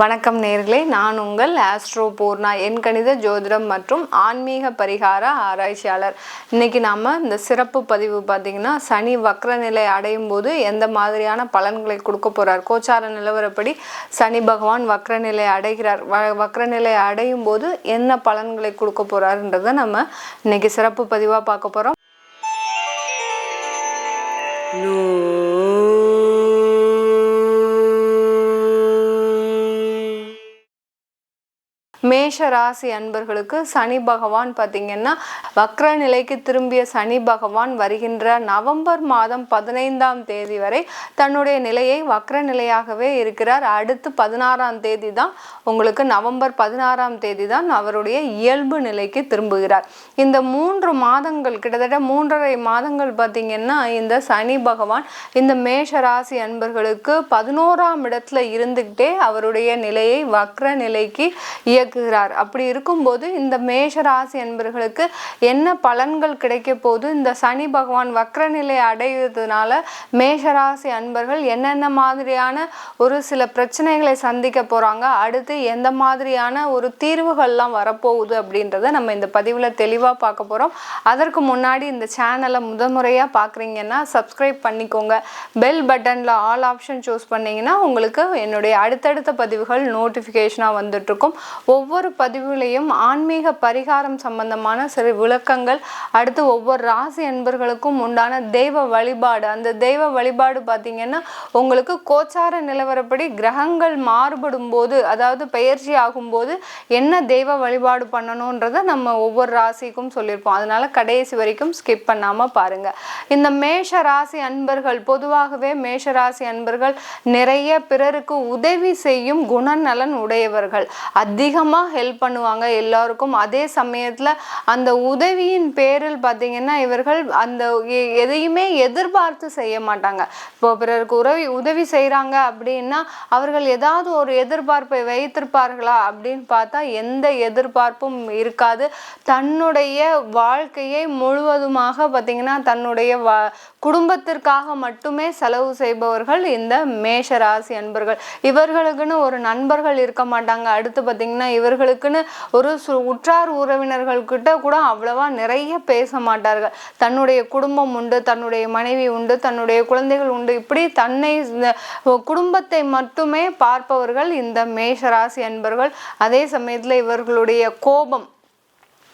வணக்கம் நேயர்களே, நான் உங்கள் ஆஸ்ட்ரோ பூர்ணா, எண்கணித ஜோதிடம் மற்றும் ஆன்மீக பரிகார ஆராய்ச்சியாளர். இன்னைக்கு நாம இந்த சிறப்பு பதிவு பார்த்தீங்கன்னா, சனி வக்ர நிலை அடையும் போது எந்த மாதிரியான பலன்களை கொடுக்க போறார், கோச்சார நிலவரப்படி சனி பகவான் வக்ர நிலை அடைகிறார், வக்ர நிலை அடையும் போது என்ன பலன்களை கொடுக்க போறாருன்றதை நம்ம இன்னைக்கு சிறப்பு பதிவா பார்க்க போறோம். மேஷ ராசி அன்பர்களுக்கு சனி பகவான் பார்த்தீங்கன்னா வக்ர நிலைக்கு திரும்பிய சனி பகவான் வருகின்ற நவம்பர் மாதம் 15ஆம் தேதி வரை தன்னுடைய நிலையை வக்ர நிலையாகவே இருக்கிறார். அடுத்து 16ஆம் தேதி தான் உங்களுக்கு நவம்பர் 16ஆம் தேதி தான் அவருடைய இயல்பு நிலைக்கு திரும்புகிறார். இந்த 3 மாதங்கள் கிட்டத்தட்ட 3.5 மாதங்கள் பார்த்தீங்கன்னா இந்த சனி பகவான் இந்த மேஷ ராசி அன்பர்களுக்கு 11ஆம் இடத்துல இருந்துகிட்டே அவருடைய நிலையை வக்ர நிலைக்கு இயக்குகிறார். அப்படி இருக்கும்போது இந்த மேஷ ராசி அன்பர்களுக்கு என்ன பலன்கள் கிடைக்க போது, இந்த சனி பகவான் வக்ர நிலை அடைவதனால மேஷ ராசி அன்பர்கள் என்னென்ன மாதிரியான ஒரு சில பிரச்சனைகளை சந்திக்க போறாங்க, அடுத்து எந்த மாதிரியான ஒரு தீர்வுகள்லாம் வரப்போகுது அப்படின்றத நம்ம இந்த பதிவில் தெளிவாக பார்க்க போறோம். அதற்கு முன்னாடி இந்த சேனலை முதன்முறையாக பார்க்குறீங்கன்னா சப்ஸ்கிரைப் பண்ணிக்கோங்க. பெல் பட்டனில் ஆல் ஆப்ஷன் சூஸ் பண்ணிங்கன்னா உங்களுக்கு என்னுடைய அடுத்தடுத்த பதிவுகள் நோட்டிஃபிகேஷனாக வந்துட்டு இருக்கும். ஒவ்வொரு பதிவுலையும் ஆன்மீக பரிகாரம் சம்பந்தமான சில விளக்கங்கள், அடுத்து ஒவ்வொரு ராசி அன்பர்களுக்கும் உண்டான தெய்வ வழிபாடு, அந்த தெய்வ வழிபாடு பார்த்தீங்கன்னா உங்களுக்கு கோச்சார நிலவரப்படி கிரகங்கள் மாறுபடும் போது, அதாவது பெயர்ச்சி ஆகும்போது என்ன தெய்வ வழிபாடு பண்ணணுன்றதை நம்ம ஒவ்வொரு ராசிக்கும் சொல்லியிருப்போம். அதனால கடைசி வரைக்கும் ஸ்கிப் பண்ணாம பாருங்க. இந்த மேஷ ராசி அன்பர்கள் பொதுவாகவே மேஷ ராசி அன்பர்கள் நிறைய பிறருக்கு உதவி செய்யும் குணநலன் உடையவர்கள், அதிகமாக ஹெல்ப் பண்ணுவாங்க எல்லாருக்கும். அதே சமயத்தில் அந்த உதவியின் பேரில் பார்த்தீங்கன்னா இவர்கள் அந்த எதையுமே எதிர்பார்த்து செய்ய மாட்டாங்க. இப்போ பிறருக்கு உதவி செய்கிறாங்க அப்படின்னா அவர்கள் ஏதாவது ஒரு எதிர்பார்ப்பை வைத்திருப்பார்களா அப்படின்னு பார்த்தா எந்த எதிர்பார்ப்பும் இருக்காது. தன்னுடைய வாழ்க்கையை முழுவதுமாக பார்த்தீங்கன்னா தன்னுடைய குடும்பத்திற்காக மட்டுமே செலவு செய்பவர்கள் இந்த மேஷ ராசி அன்பர்கள். இவர்களுக்குன்னு ஒரு நண்பர்கள் இருக்க மாட்டாங்க. அடுத்து பார்த்தீங்கன்னா இவர்களுக்குன்னு ஒரு உற்றார் உறவினர்கள்கிட்ட கூட அவ்வளவா நிறைய பேச மாட்டார்கள். தன்னுடைய குடும்பம் உண்டு, தன்னுடைய மனைவி உண்டு, தன்னுடைய குழந்தைகள் உண்டு, இப்படி தன்னை குடும்பத்தை மட்டுமே பார்ப்பவர்கள் இந்த மேஷ ராசி அன்பர்கள். அதே சமயத்தில் இவர்களுடைய கோபம்,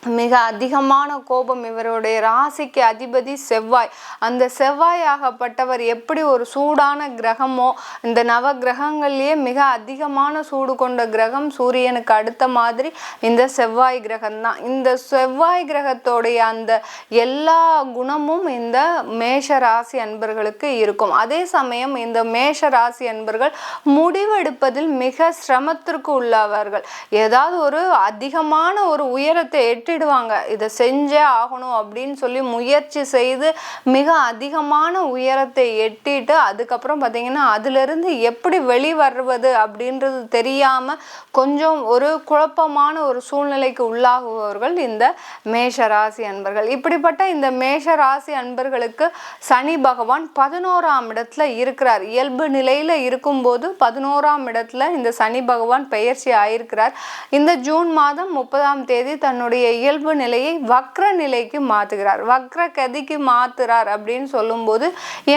மிக அதிகமான கோபம், இவருடைய ராசிக்கு அதிபதி செவ்வாய். அந்த செவ்வாய் ஆகப்பட்டவர் எப்படி ஒரு சூடான கிரகமோ, இந்த நவ கிரகங்கள்லேயே மிக அதிகமான சூடு கொண்ட கிரகம் சூரியனுக்கு அடுத்த மாதிரி இந்த செவ்வாய் கிரகம்தான். இந்த செவ்வாய் கிரகத்தோடைய அந்த எல்லா குணமும் இந்த மேஷ ராசி அன்பர்களுக்கு இருக்கும். அதே சமயம் இந்த மேஷ ராசி அன்பர்கள் முடிவெடுப்பதில் மிக சிரமத்திற்கு உள்ளவர்கள். ஏதாவது ஒரு அதிகமான ஒரு உயரத்தை எட்டிடுவாங்க, இதை செஞ்சே ஆகணும் அப்படின்னு சொல்லி முயற்சி செய்து மிக அதிகமான உயரத்தை எட்டிட்டு அதுக்கப்புறம் பார்த்தீங்கன்னா அதிலிருந்து எப்படி வெளிவருவது அப்படின்றது தெரியாம கொஞ்சம் ஒரு குழப்பமான ஒரு சூழ்நிலைக்கு உள்ளாகுபவர்கள் இந்த மேஷ ராசி அன்பர்கள். இப்படிப்பட்ட இந்த மேஷ ராசி அன்பர்களுக்கு சனி பகவான் 11ஆம் இடத்துல இருக்கிறார். இயல்பு நிலையில இருக்கும்போது 11ஆம் இடத்துல இந்த சனி பகவான் பெயர்ச்சி ஆயிருக்கிறார். இந்த ஜூன் மாதம் 30ஆம் தேதி தன்னுடைய இயல்பு நிலையை வக்ர நிலைக்கு மாத்துகிறார், வக்ர கதிக்கு மாத்துறார் அப்படின்னு சொல்லும்போது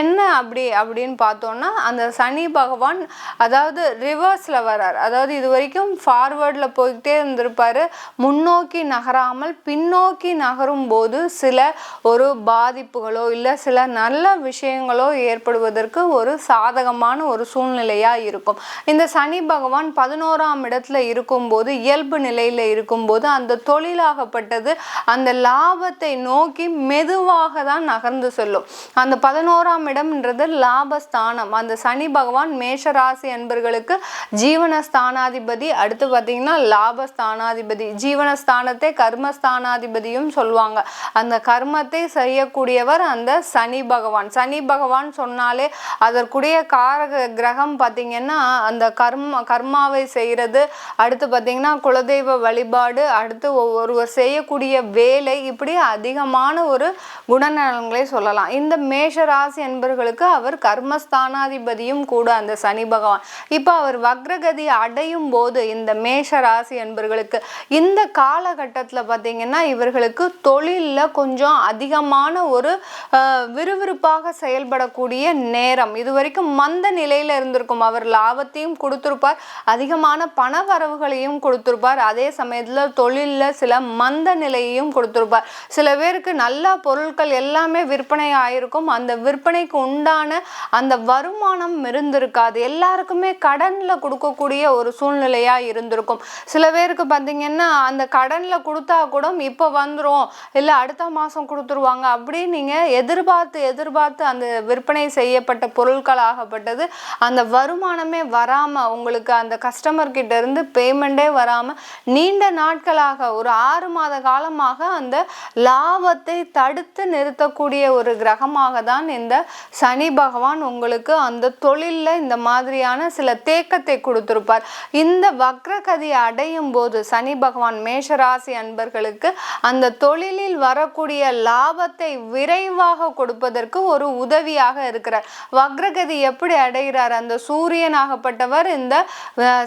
என்ன அப்படின்னு பார்த்தோம்னா அந்த சனி பகவான் அதாவது ரிவர்ஸ்ல வர்றார். அதாவது இது வரைக்கும் ஃபார்வர்ட்ல போய்கிட்டே இருந்திருப்பாரு, முன்னோக்கி நகராமல் பின்னோக்கி நகரும் போது சில ஒரு பாதிப்புகளோ இல்லை சில நல்ல விஷயங்களோ ஏற்படுவதற்கு ஒரு சாதகமான ஒரு சூழ்நிலையா இருக்கும். இந்த சனி பகவான் 11ஆம் இடத்துல இருக்கும்போது இயல்பு நிலையில இருக்கும்போது அந்த தொழிலாகப்பட்டது அந்த லாபத்தை நோக்கி மெதுவாக தான் நகர்ந்து செல்லும். அந்த 11ஆம் இடம்ன்றது லாபஸ்தானம். அந்த சனி பகவான் மேஷ ராசி அன்பர்களுக்கு ஜீவனஸ்தானாதிபதி, அடுத்து பார்த்தீங்கன்னா லாபஸ்தானாதிபதி. ஜீவனஸ்தானத்தை கர்மஸ்தானாதிபதியும் சொல்லுவாங்க. அந்த கர்மத்தை செய்யக்கூடியவர் அந்த சனி பகவான். சனி பகவான் சொன்னாலே அதற்குரிய காரக கிரகம் பார்த்தீங்கன்னா அந்த கர்மாவை செய்கிறது, அடுத்து பார்த்தீங்கன்னா குலதெய்வ வழிபாடு, அடுத்து ஒருவர் செய்யக்கூடிய வேலை, இப்படி அதிகமான ஒரு குணநலன்களை சொல்லலாம். இந்த மேஷ ராசி என்பவர்களுக்கு அவர் கர்மஸ்தானாதிபதியும் கூட அந்த சனி பகவான். இப்போ அவர் வக்ரகதி அடையும் போது இந்த மேஷ ராசி என்பவர்களுக்கு இந்த காலகட்டத்தில் பார்த்தீங்கன்னா இவர்களுக்கு தொழிலில் கொஞ்சம் அதிகமான ஒரு விறுவிறுப்பாக செயல்படக்கூடிய நேரம். இது வரைக்கும் மந்த நிலையில இருந்திருக்கும். அவர் லாபத்தையும் கொடுத்திருப்பார், அதிகமான பண வரவுகளையும் கொடுத்திருப்பார், அதே சமயத்துல தொழில்ல சில மந்த நிலையையும் கொடுத்திருப்பார். சில பேருக்கு நல்ல பொருட்கள் எல்லாமே விற்பனை ஆயிருக்கும், அந்த விற்பனைக்கு உண்டான அந்த வருமானம் இருந்திருக்காது. எல்லாருக்குமே கடன்ல கொடுக்கக்கூடிய ஒரு சூழ்நிலையா இருந்திருக்கும். சில பேருக்கு பார்த்தீங்கன்னா அந்த கடன்ல கொடுத்தா கூட இப்போ வந்துடும், இல்லை அடுத்த மாதம் கொடுத்துருவாங்க அப்படின்னு நீங்கள் எதிர்பார்த்து அந்த விற்பனை செய்யப்பட்ட பொருட்களாகப்பட்டது அந்த வருமானமே வராமல், உங்களுக்கு அந்த கஸ்டமர் கிட்ட இருந்து பேமெண்டே வராமல் நீண்ட நாட்களாக ஒரு 6 மாத காலமாக அந்த லாபத்தை தடுத்து நிறுத்தக்கூடிய ஒரு கிரகமாக தான் இந்த சனி பகவான் உங்களுக்கு அந்த தொழிலில் இந்த மாதிரியான சில தேக்கத்தை கொடுத்திருப்பார். இந்த வக்ரகதி அடையும் போது சனி பகவான் மேஷராசி அன்பர்களுக்கு அந்த தொழிலில் வரக்கூடிய லாபத்தை விரைவாக கொடுப்பதற்கு ஒரு உதவியாக இருக்கிறார். வக்ரகதி எப்படி அடைகிறார்? அந்த சூரியனாகப்பட்டவர் இந்த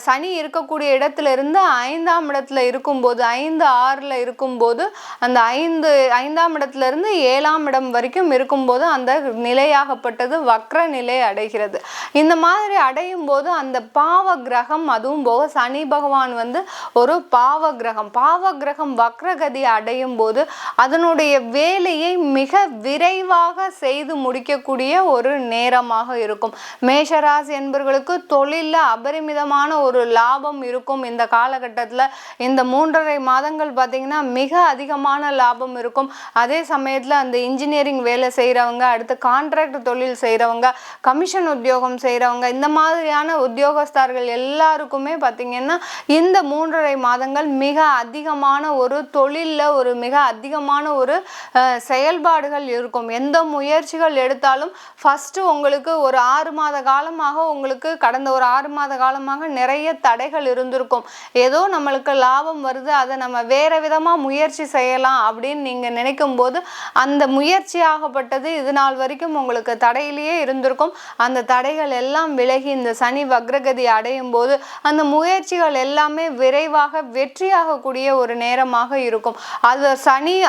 சனி இருக்கக்கூடிய இடத்துல இருந்து 5ஆம் இடத்துல இருக்கும்போது, 5-6ல் இருக்கும்போது, அந்த 5ஆம் இடத்துல இருந்து 7ஆம் இடம் வரைக்கும் இருக்கும்போது அந்த நிலையாகப்பட்டது வக்ர நிலை அடைகிறது. இந்த மாதிரி அடையும் போது அந்த பாவ கிரகம், அதுவும் போக சனி பகவான் ஒரு பாவ கிரகம் வக்ரகதி அடையும் போது அதனுடைய வேலையை மிக விரைவாக செய்து முடிக்கக்கூடிய ஒரு நேரமாக இருக்கும். மேஷராசி என்பவர்களுக்கு தொழிலில் அபரிமிதமான ஒரு லாபம் இருக்கும். இந்த காலகட்டத்தில் இந்த 3.5 மாதங்கள் பார்த்தீங்கன்னா மிக அதிகமான லாபம் இருக்கும். அதே சமயத்தில் அந்த இன்ஜினியரிங் வேலை செய்கிறவங்க, அடுத்து கான்ட்ராக்ட் தொழில் செய்கிறவங்க, கமிஷன் உத்தியோகம் செய்கிறவங்க, இந்த மாதிரியான உத்தியோகஸ்தர்கள் எல்லாருக்குமே பார்த்தீங்கன்னா இந்த 3.5 மாதங்கள் மிக அதிகமான ஒரு தொழிலில் ஒரு மிக அதிகமான ஒரு செயல்பாடுகள் இருக்கும். எந்த முயற்சிகள் எடுத்தாலும் ஃபஸ்ட்டு உங்களுக்கு ஒரு 6 மாத காலமாக, உங்களுக்கு கடந்த ஒரு 6 மாத காலமாக நிறைய தடைகள் இருந்திருக்கும். ஏதோ நம்மளுக்கு லாபம் வருது, அதை நம்ம வேறு விதமாக முயற்சி செய்யலாம் அப்படின்னு நீங்கள் நினைக்கும் போது அந்த முயற்சியாகப்பட்டது இது நாள் வரைக்கும் உங்களுக்கு தடையிலேயே இருந்திருக்கும். அந்த தடைகள் எல்லாம் விலகி இந்த சனி வக்ரகதி அடையும் போது அந்த முயற்சிகள் எல்லாமே விரைவாக வெற்றியாகக்கூடிய ஒரு நேரமாக இருக்கும். அது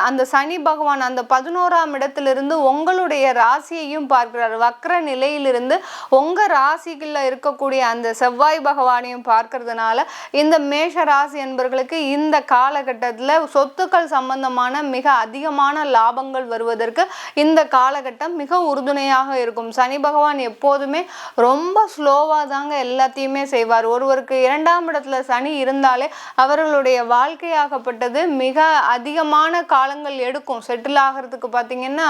அந்த சனி பகவான் அந்த 11ஆம் இடத்திலிருந்து உங்களுடைய ராசியையும் பார்க்கிறார். வக்ர நிலையிலிருந்து உங்க ராசிக்குள்ள இருக்கக்கூடிய அந்த செவ்வாய் பகவானையும் பார்க்கறதுனால இந்த மேஷ ராசி என்பவர்களுக்கு இந்த காலகட்டத்தில் சொத்துக்கள் சம்பந்தமான மிக அதிகமான லாபங்கள் வருவதற்கு இந்த காலகட்டம் மிக உறுதுணையாக இருக்கும். சனி பகவான் எப்போதுமே ரொம்ப ஸ்லோவா தாங்க எல்லாத்தையுமே செய்வார். ஒருவருக்கு 2ஆம் இடத்துல சனி இருந்தாலே அவர்களுடைய வாழ்க்கையாகப்பட்டது மிக அதிகமான காலங்கள் எடுக்கும் செட்டில் ஆகிறதுக்கு. பார்த்தீங்கன்னா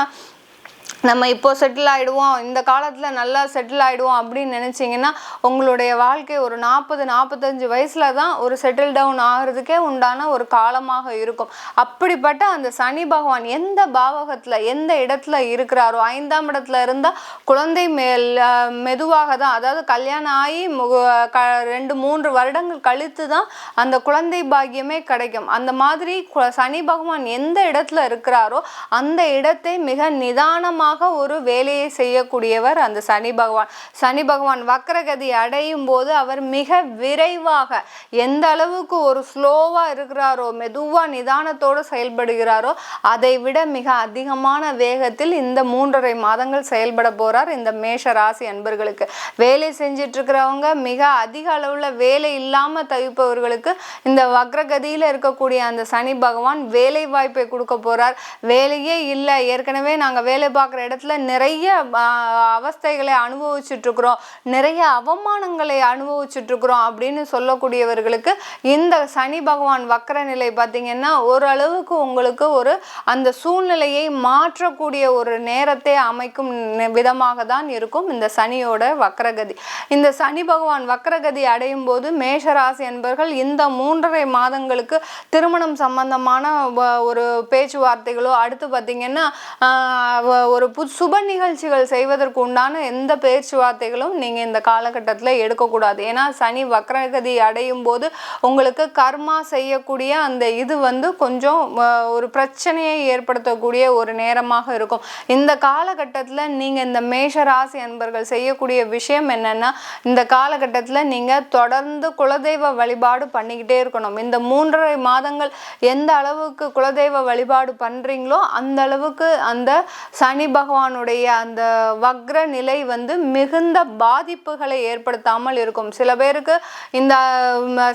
நம்ம இப்போ செட்டில் ஆகிடுவோம், இந்த காலத்தில் நல்லா செட்டில் ஆகிடுவோம் அப்படின்னு நினச்சிங்கன்னா உங்களுடைய வாழ்க்கை ஒரு 40-45 வயசில் தான் ஒரு செட்டில் டவுன் ஆகிறதுக்கே உண்டான ஒரு காலமாக இருக்கும். அப்படிப்பட்ட அந்த சனி பகவான் எந்த பாவகத்தில் எந்த இடத்துல இருக்கிறாரோ, 5ஆம் இடத்துல இருந்தால் குழந்தை மெதுவாக தான், அதாவது கல்யாணம் ஆகி 2-3 வருடங்கள் கழித்து தான் அந்த குழந்தை பாக்கியமே கிடைக்கும். அந்த மாதிரி சனி பகவான் எந்த இடத்துல இருக்கிறாரோ அந்த இடத்தை மிக நிதானமாக ஒரு வேலையை செய்யக்கூடியவர் அந்த சனி பகவான். சனி பகவான் வக்ரகதி அடையும் போது அவர் மிக விரைவாக, எந்த அளவுக்கு ஒரு ஸ்லோவா இருக்கிறாரோ, மெதுவா நிதானத்தோடு செயல்படுகிறாரோ, அதை விட மிக அதிகமான வேகத்தில் இந்த 3.5 மாதங்கள் செயல்பட போறார் இந்த மேஷ ராசி அன்பர்களுக்கு. வேலை செஞ்சிட்டு இருக்கிறவங்க, மிக அதிக அளவுல வேலை இல்லாம தவிப்பவர்களுக்கு இந்த வக்ரகதியில இருக்கக்கூடிய அந்த சனி பகவான் வேலை வாய்ப்பை கொடுக்க போறார். வேலையே இல்லை, ஏற்கனவே நாங்க வேலை பார்க்குற இடத்துல நிறைய அவஸ்தைகளை அனுபவிச்சுட்டு இருக்கிறோம், நிறைய அவமானங்களை அனுபவிச்சுட்டு இருக்கிறோம் அப்படின்னு சொல்லக்கூடியவர்களுக்கு இந்த சனி பகவான் வக்ர நிலை பார்த்தீங்கன்னா ஓரளவுக்கு உங்களுக்கு ஒரு அந்த சூழ்நிலையை மாற்றக்கூடிய ஒரு நேரத்தை அமைக்கும் விதமாக தான் இருக்கும் இந்த சனியோட வக்ரகதி. இந்த சனி பகவான் வக்ரகதி அடையும் போது மேஷராசி என்பவர்கள் இந்த 3.5 மாதங்களுக்கு திருமணம் சம்பந்தமான ஒரு பேச்சுவார்த்தைகளோ, அடுத்து பார்த்தீங்கன்னா ஒரு சுப நிகழ்ச்சிகள் செய்வதற்கு உண்டான எந்த பேச்சுவார்த்தைகளும் நீங்கள் இந்த காலகட்டத்தில் எடுக்கக்கூடாது. ஏன்னா சனி வக்ரகதி அடையும் போது உங்களுக்கு கர்மா செய்யக்கூடிய அந்த இது கொஞ்சம் ஒரு பிரச்சனையை ஏற்படுத்தக்கூடிய ஒரு நேரமாக இருக்கும். இந்த காலகட்டத்தில் நீங்கள் இந்த மேஷ ராசி அன்பர்கள் செய்யக்கூடிய விஷயம் என்னன்னா, இந்த காலகட்டத்தில் நீங்கள் தொடர்ந்து குலதெய்வ வழிபாடு பண்ணிக்கிட்டே இருக்கணும். இந்த 3.5 மாதங்கள் எந்த அளவுக்கு குலதெய்வ வழிபாடு பண்றீங்களோ அந்த அளவுக்கு அந்த சனி பகவானுடைய அந்த வக்ர நிலை மிகுந்த பாதிப்புகளை ஏற்படுத்தாமல் இருக்கும். சில பேருக்கு இந்த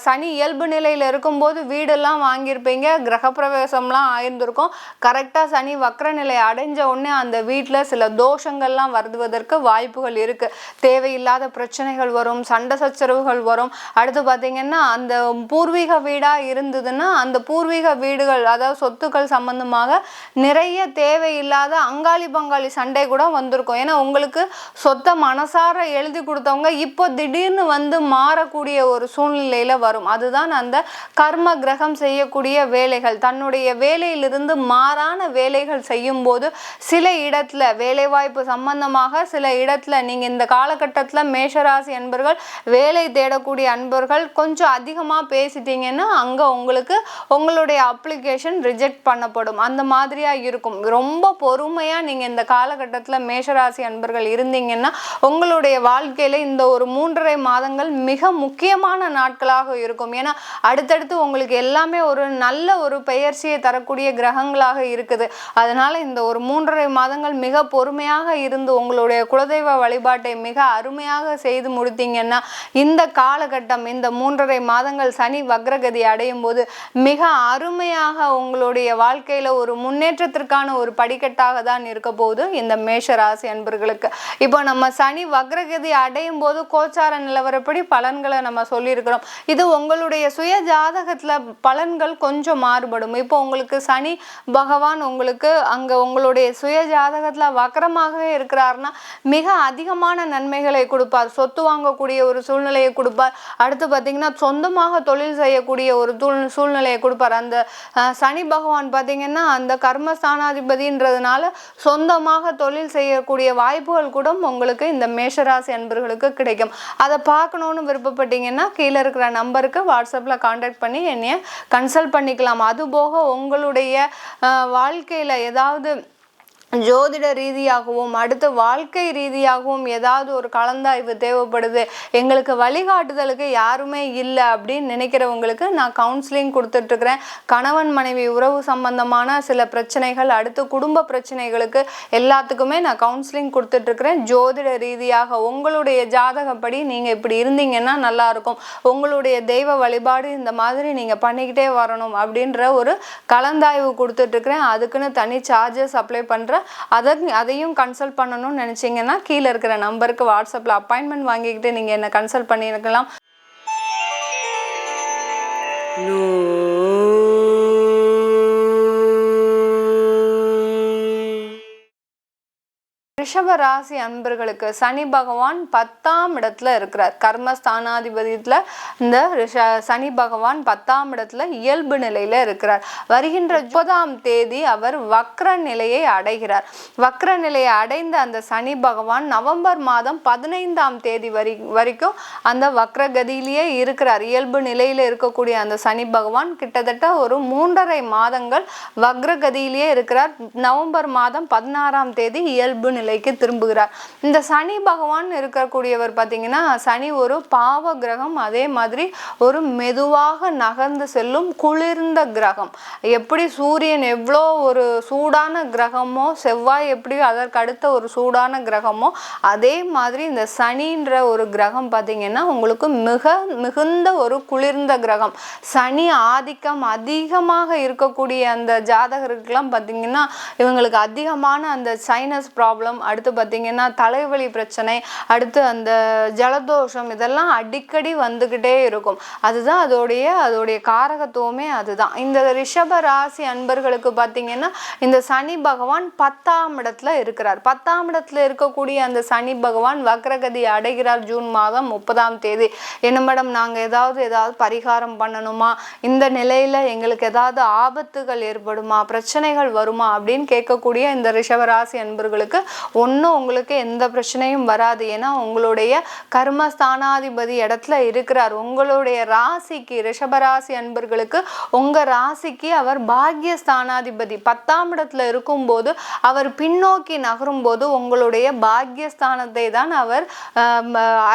சனி இயல்பு நிலையில இருக்கும்போது வீடெல்லாம் வாங்கியிருப்பீங்க, கிரகப்பிரவேசம்லாம் ஆயிருந்திருக்கும். கரெக்டாக சனி வக்ர நிலை அடைஞ்ச உடனே அந்த வீட்டில் சில தோஷங்கள்லாம் வருவதற்கு வாய்ப்புகள் இருக்கு. தேவையில்லாத பிரச்சனைகள் வரும், சண்டை சச்சரவுகள் வரும். அடுத்து பார்த்தீங்கன்னா அந்த பூர்வீக வீடா இருந்ததுன்னா அந்த பூர்வீக வீடுகள் அதாவது சொத்துக்கள் சம்பந்தமாக நிறைய தேவையில்லாத அங்காளி பங்காளி சண்டை கூட வந்திருக்கும். ஏன்னா உங்களுக்கு சொத்தை மனசார எழுதி கொடுத்தவங்க இப்போ திடீர்னு மாறக்கூடிய ஒரு சூழ்நிலையில வரும். அதுதான் அந்த கர்ம கிரகம் செய்யக்கூடிய வேலைகள். தன்னுடைய வேலையிலிருந்து மாறான வேலைகள் செய்யும் போது சில இடத்துல வேலைவாய்ப்பு சம்பந்தமாக சில இடத்துல நீங்க இந்த காலகட்டத்தில் மேஷராசி அன்பர்கள் வேலை தேடக்கூடிய அன்பர்கள் கொஞ்சம் அதிகமாக பேசிட்டீங்கன்னா அங்க உங்களுக்கு உங்களுடைய அப்ளிகேஷன் ரிஜெக்ட் பண்ணப்படும். அந்த மாதிரியா இருக்கும். ரொம்ப பொறுமையா நீங்க இந்த காலகட்டத்தில் மேஷராசி அன்பர்கள் இருந்தீங்கன்னா உங்களுடைய வாழ்க்கையில இந்த ஒரு 3.5 மாதங்கள் மிக முக்கியமான நாட்களாக இருக்கும். ஏன்னா அடுத்தடுத்து உங்களுக்கு எல்லாமே ஒரு நல்ல ஒரு பெயர்ச்சியை தரக்கூடிய கிரகங்களாக இருக்குது. அதனால இந்த ஒரு 3.5 மாதங்கள் மிக பொறுமையாக இருந்து உங்களுடைய குலதெய்வ வழிபாட்டை மிக அருமையாக செய்து முடித்தீங்கன்னா இந்த காலகட்டம் இந்த 3.5 மாதங்கள் சனி வக்ரகதி அடையும் போது மிக அருமையாக உங்களுடைய வாழ்க்கையில ஒரு முன்னேற்றத்திற்கான ஒரு படிக்கட்டாக தான் இருக்க போகுது இந்த மேஷ ராசி அன்பர்களுக்கு. இப்போ நம்ம சனி வக்ரகதி அடையும் போது கோச்சார நிலவரப்படி பலன்களை நம்ம சொல்லியிருக்கிறோம். இது உங்களுடைய சுய ஜாதகத்துல பலன்கள் கொஞ்சம் மாறுபடும். இப்போ உங்களுக்கு சனி பகவான் உங்களுக்கு அங்க உங்களுடைய சுய ஜாதகத்துல வக்ரமாகவே இருக்கிறாருன்னா மிக அதிகமான நன்மைகளை கொடுப்பார். சொத்து வாங்கக்கூடிய ஒரு சூழ்நிலையை கொடுப்பார். அடுத்து பார்த்தீங்கன்னா சொந்தமாக தொழில் செய்யக்கூடிய ஒரு சூழ்நிலையை கொடுப்பார். அந்த சனி பகவான் பார்த்தீங்கன்னா அந்த கர்மஸ்தானாதிபதின்றதுனால சொந்தமாக தொழில் செய்யக்கூடிய வாய்ப்புகள் கூட உங்களுக்கு இந்த மேஷராசி அன்பர்களுக்கு கிடைக்கும். அதை பார்க்கணும்னு விருப்பப்பட்டீங்கன்னா கீழே இருக்கிற நம்பருக்கு வாட்ஸ்அப்பில் கான்டாக்ட் பண்ணி என்னைய கன்சல்ட் பண்ணிக்கலாம். அதுபோக உங்களுடைய வாழ்க்கையில் ஏதாவது ஜோதிட ரீதியாகவும் அடுத்து வாழ்க்கை ரீதியாகவும் ஏதாவது ஒரு கலந்தாய்வு தேவைப்படுது, எங்களுக்கு வழிகாட்டுதலுக்கு யாருமே இல்லை அப்படின்னு நினைக்கிறவங்களுக்கு நான் கவுன்சிலிங் கொடுத்துட்ருக்கிறேன். கணவன் மனைவி உறவு சம்பந்தமான சில பிரச்சனைகள் அடுத்து குடும்ப பிரச்சனைகளுக்கு எல்லாத்துக்குமே நான் கவுன்சிலிங் கொடுத்துட்ருக்கிறேன். ஜோதிட ரீதியாக உங்களுடைய ஜாதகப்படி நீங்கள் இப்படி இருந்தீங்கன்னா நல்லாயிருக்கும், உங்களுடைய தெய்வ வழிபாடு இந்த மாதிரி நீங்கள் பண்ணிக்கிட்டே வரணும் அப்படின்ற ஒரு கலந்தாய்வு கொடுத்துட்ருக்கிறேன். அதுக்குன்னு தனி சார்ஜஸ் அப்ளை பண்ணுற அதையும் கன்சல்ட் பண்ணணும்னு நினைச்சீங்கன்னா கீழே இருக்கிற நம்பருக்கு வாட்ஸ்அப்பில் அப்பாயின்மெண்ட் வாங்கிக்கிட்டு நீங்கள் என்ன கன்சல்ட் பண்ணியிருக்கலாம். ரிஷப ராசி அன்பர்களுக்கு சனி பகவான் 10ஆம் இடத்துல இருக்கிறார். கர்மஸ்தானாதிபதியத்துல இந்த சனி பகவான் 10ஆம் இடத்துல இயல்பு நிலையில இருக்கிறார். வருகின்ற 30ஆம் தேதி அவர் வக்ர நிலையை அடைகிறார். வக்ர நிலையை அடைந்த அந்த சனி பகவான் நவம்பர் மாதம் 15ஆம் தேதி வரைக்கும் அந்த வக்ரகதியிலேயே இருக்கிறார். இயல்பு நிலையில இருக்கக்கூடிய அந்த சனி பகவான் கிட்டத்தட்ட ஒரு 3.5 மாதங்கள் வக்ரகதியிலேயே இருக்கிறார். நவம்பர் மாதம் 16ஆம் தேதி இயல்பு நிலைக்கு திரும்புகிறார். இந்த சனி பகவான் இருக்கக்கூடியவர் பார்த்தீங்கன்னா சனி ஒரு பாவ கிரகம், அதே மாதிரி ஒரு மெதுவாக நகர்ந்து செல்லும் குளிர்ந்த கிரகம். எப்படி சூரியன் எவ்வளோ ஒரு சூடான கிரகமோ, செவ்வாய் எப்படி அதற்கு அடுத்த ஒரு சூடான கிரகமோ, அதே மாதிரி இந்த சனின்ற ஒரு கிரகம் பார்த்தீங்கன்னா உங்களுக்கு மிகுந்த ஒரு குளிர்ந்த கிரகம். சனி ஆதிக்கம் அதிகமாக இருக்கக்கூடிய அந்த ஜாதகருக்கெல்லாம் பார்த்தீங்கன்னா இவங்களுக்கு அதிகமான அந்த சைனஸ் ப்ராப்ளம் அடுத்து பார்த்தீங்கன்னா தலைவலி பிரச்சனை, அடுத்து அந்த ஜலதோஷம், இதெல்லாம் அடிக்கடி வந்துக்கிட்டே இருக்கும். அதுதான் அதோடைய காரகத்துவமே அதுதான். இந்த ரிஷப ராசி அன்பர்களுக்கு பார்த்தீங்கன்னா இந்த சனி பகவான் 10ஆம் இடத்துல இருக்கிறார். 10ஆம் இடத்துல இருக்கக்கூடிய அந்த சனி பகவான் வக்ரகதி அடைகிறார் ஜூன் மாதம் 30ஆம் தேதி. என்ன மேடம், நாங்கள் ஏதாவது பரிகாரம் பண்ணணுமா, இந்த நிலையில எங்களுக்கு ஏதாவது ஆபத்துகள் ஏற்படுமா, பிரச்சனைகள் வருமா அப்படின்னு கேட்கக்கூடிய இந்த ரிஷபராசி அன்பர்களுக்கு ஒன்றும் உங்களுக்கு எந்த பிரச்சனையும் வராது. ஏன்னா உங்களுடைய கர்மஸ்தானாதிபதி இடத்துல இருக்கிறார். உங்களுடைய ராசிக்கு, ரிஷபராசி அன்பர்களுக்கு உங்க ராசிக்கு அவர் பாக்யஸ்தானாதிபதி 10ஆம் இடத்துல இருக்கும்போது அவர் பின்னோக்கி நகரும் போது உங்களுடைய பாக்யஸ்தானத்தை தான் அவர்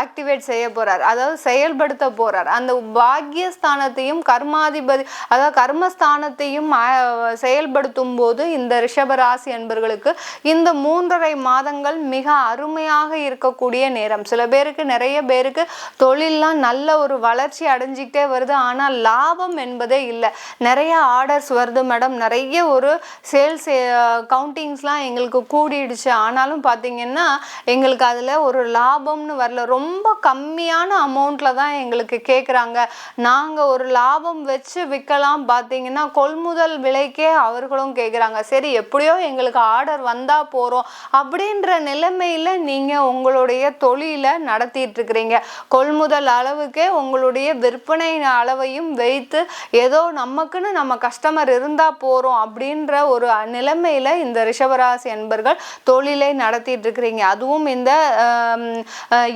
ஆக்டிவேட் செய்ய போறார், அதாவது செயல்படுத்த போறார். அந்த பாக்யஸ்தானத்தையும் கர்மாதிபதி, அதாவது கர்மஸ்தானத்தையும் செயல்படுத்தும் போது இந்த ரிஷபராசி அன்பர்களுக்கு இந்த 3.5 மாதங்கள் மிக அருமையாக இருக்கக்கூடிய நேரம். சில பேருக்கு, நிறைய பேருக்கு தொழில்லாம் நல்ல ஒரு வளர்ச்சி அடைஞ்சிக்கிட்டே வருது, ஆனால் லாபம் என்பதே இல்லை. நிறைய ஆர்டர்ஸ் வருது மேடம், நிறைய ஒரு சேல்ஸ் கவுண்டிங்ஸ்லாம் எங்களுக்கு கூடிடுச்சு, ஆனாலும் பார்த்தீங்கன்னா எங்களுக்கு அதில் ஒரு லாபம்னு வரல, ரொம்ப கம்மியான அமௌண்ட்ல தான் எங்களுக்கு கேட்குறாங்க. நாங்கள் ஒரு லாபம் வச்சு விற்கலாம், பார்த்தீங்கன்னா கொள்முதல் விலைக்கே அவர்களும் கேட்குறாங்க. சரி, எப்படியோ எங்களுக்கு ஆர்டர் வந்தால் போகிறோம் அப்படின்ற நிலைமையில் நீங்கள் உங்களுடைய தொழிலை நடத்திட்டு இருக்கிறீங்க. கொள்முதல் அளவுக்கே உங்களுடைய விற்பனை அளவையும் வைத்து ஏதோ நமக்குன்னு நம்ம கஸ்டமர் இருந்தால் போகிறோம் அப்படின்ற ஒரு நிலைமையில் இந்த ரிஷபராசி அன்பர்கள் தொழிலை நடத்திட்டு இருக்கிறீங்க. அதுவும் இந்த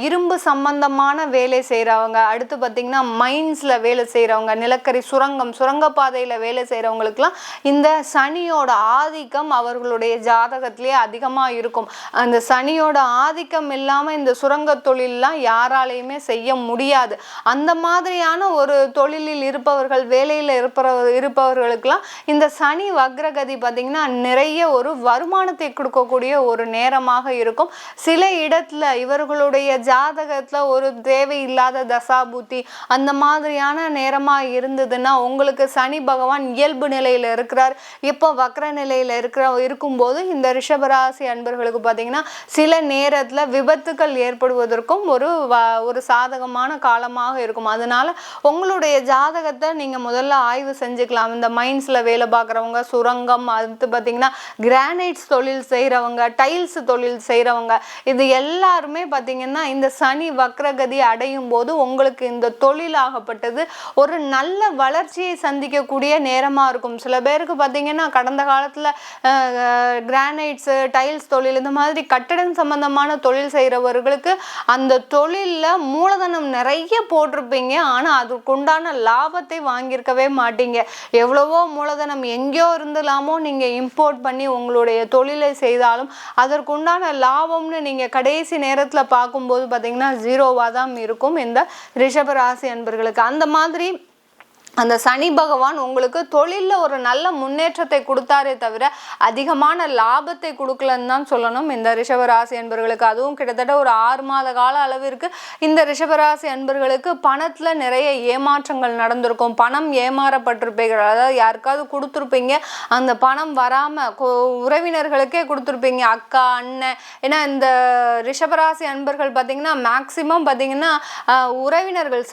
இரும்பு சம்பந்தமான வேலை செய்கிறவங்க, அடுத்து பார்த்தீங்கன்னா மைன்ஸில் வேலை செய்கிறவங்க, நிலக்கரி சுரங்கப்பாதையில் வேலை செய்கிறவங்களுக்குலாம் இந்த சனியோட ஆதிக்கம் அவர்களுடைய ஜாதகத்திலே அதிகமாக இருக்கும். அந்த சனியோட ஆதிக்கம் இல்லாமல் இந்த சுரங்க தொழிலெலாம் யாராலையுமே செய்ய முடியாது. அந்த மாதிரியான ஒரு தொழிலில் இருப்பவர்கள், வேலையில் இருப்பவர்களுக்கெல்லாம் இந்த சனி வக்ரகதி பார்த்தீங்கன்னா நிறைய ஒரு வருமானத்தை கொடுக்கக்கூடிய ஒரு நேரமாக இருக்கும். சில இடத்துல இவர்களுடைய ஜாதகத்தில் ஒரு தேவையில்லாத தசாபுத்தி அந்த மாதிரியான நேரமாக இருந்ததுன்னா உங்களுக்கு சனி பகவான் இயல்பு நிலையில் இருக்கிறார். இப்போ வக்ர நிலையில் இருக்கும்போது இந்த ரிஷபராசி அன்பர்களுக்கு பார்த்தீங்கன்னா சில நேரத்தில் விபத்துக்கள் ஏற்படுவதற்கும் ஒரு சாதகமான காலமாக இருக்கும். அதனால உங்களுடைய ஜாதகத்தை நீங்கள் முதல்ல ஆய்வு செஞ்சுக்கலாம். இந்த மைன்ஸில் வேலை பார்க்குறவங்க, சுரங்கம், அடுத்து பார்த்தீங்கன்னா கிரானைட்ஸ் தொழில் செய்கிறவங்க, டைல்ஸ் தொழில் செய்கிறவங்க, இது எல்லாருமே பார்த்தீங்கன்னா இந்த சனி வக்ரகதி அடையும் போது உங்களுக்கு இந்த தொழிலாகப்பட்டது ஒரு நல்ல வளர்ச்சியை சந்திக்கக்கூடிய நேரமாக இருக்கும். சில பேருக்கு பார்த்தீங்கன்னா கடந்த காலத்தில் கிரானைட்ஸு, டைல்ஸ் தொழில், இந்த மாதிரி கட்டடம் சம்பந்தமான தொழில் செய்கிறவர்களுக்கு அந்த தொழிலில் மூலதனம் நிறைய போட்டிருப்பீங்க, ஆனால் அதுக்குண்டான லாபத்தை வாங்கியிருக்கவே மாட்டீங்க. எவ்வளவோ மூலதனம் எங்கேயோ இருந்தலாமோ நீங்கள் இம்போர்ட் பண்ணி உங்களுடைய தொழிலை செய்தாலும் அதற்குண்டான லாபம்னு நீங்கள் கடைசி நேரத்தில் பார்க்கும்போது பார்த்தீங்கன்னா 0வா தான் இருக்கும் இந்த ரிஷபராசி அன்பர்களுக்கு. அந்த மாதிரி அந்த சனி பகவான் உங்களுக்கு தொழிலில் ஒரு நல்ல முன்னேற்றத்தை கொடுத்தாரே தவிர அதிகமான லாபத்தை கொடுக்கலன்னு தான் சொல்லணும் இந்த ரிஷபராசி அன்பர்களுக்கு. அதுவும் கிட்டத்தட்ட ஒரு 6 மாத கால அளவிற்கு இந்த ரிஷபராசி அன்பர்களுக்கு பணத்தில் நிறைய ஏமாற்றங்கள் நடந்திருக்கும். பணம் ஏமாறப்பட்டிருப்பீங்க, அதாவது யாருக்காவது கொடுத்துருப்பீங்க, அந்த பணம் வராமல் உறவினர்களுக்கே கொடுத்துருப்பீங்க, அக்கா, அண்ணன். ஏன்னா இந்த ரிஷபராசி அன்பர்கள் பார்த்தீங்கன்னா மேக்சிமம் பார்த்தீங்கன்னா உறவினர்கள்,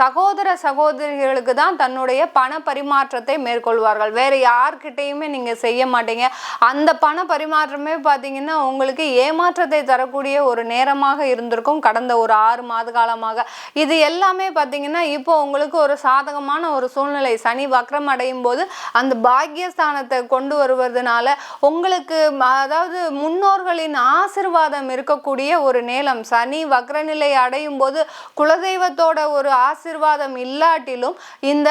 சகோதரிகளுக்கு தான் தன்னுடைய பண பரிமாற்றத்தை மேற்கொள்வார்கள். வேற யார்கிட்டையுமே நீங்க செய்ய மாட்டீங்க. அந்த பண பரிமாற்றமே பார்த்தீங்கன்னா உங்களுக்கு ஏமாற்றத்தை தரக்கூடிய ஒரு நேரமாக இருந்திருக்கும் கடந்த ஒரு 6 மாத காலமாக. இது எல்லாமே பார்த்தீங்கன்னா இப்போ உங்களுக்கு ஒரு சாதகமான ஒரு சூழ்நிலை. சனி வக்ரம் அடையும் போது அந்த பாக்கியஸ்தானத்தை கொண்டு வருவதனால உங்களுக்கு, அதாவது முன்னோர்களின் ஆசிர்வாதம் இருக்கக்கூடிய ஒரு நேரம். சனி வக்ரநிலை அடையும் போது குலதெய்வத்தோட ஒரு ஆசிர்வாதம் இல்லாட்டிலும் இந்த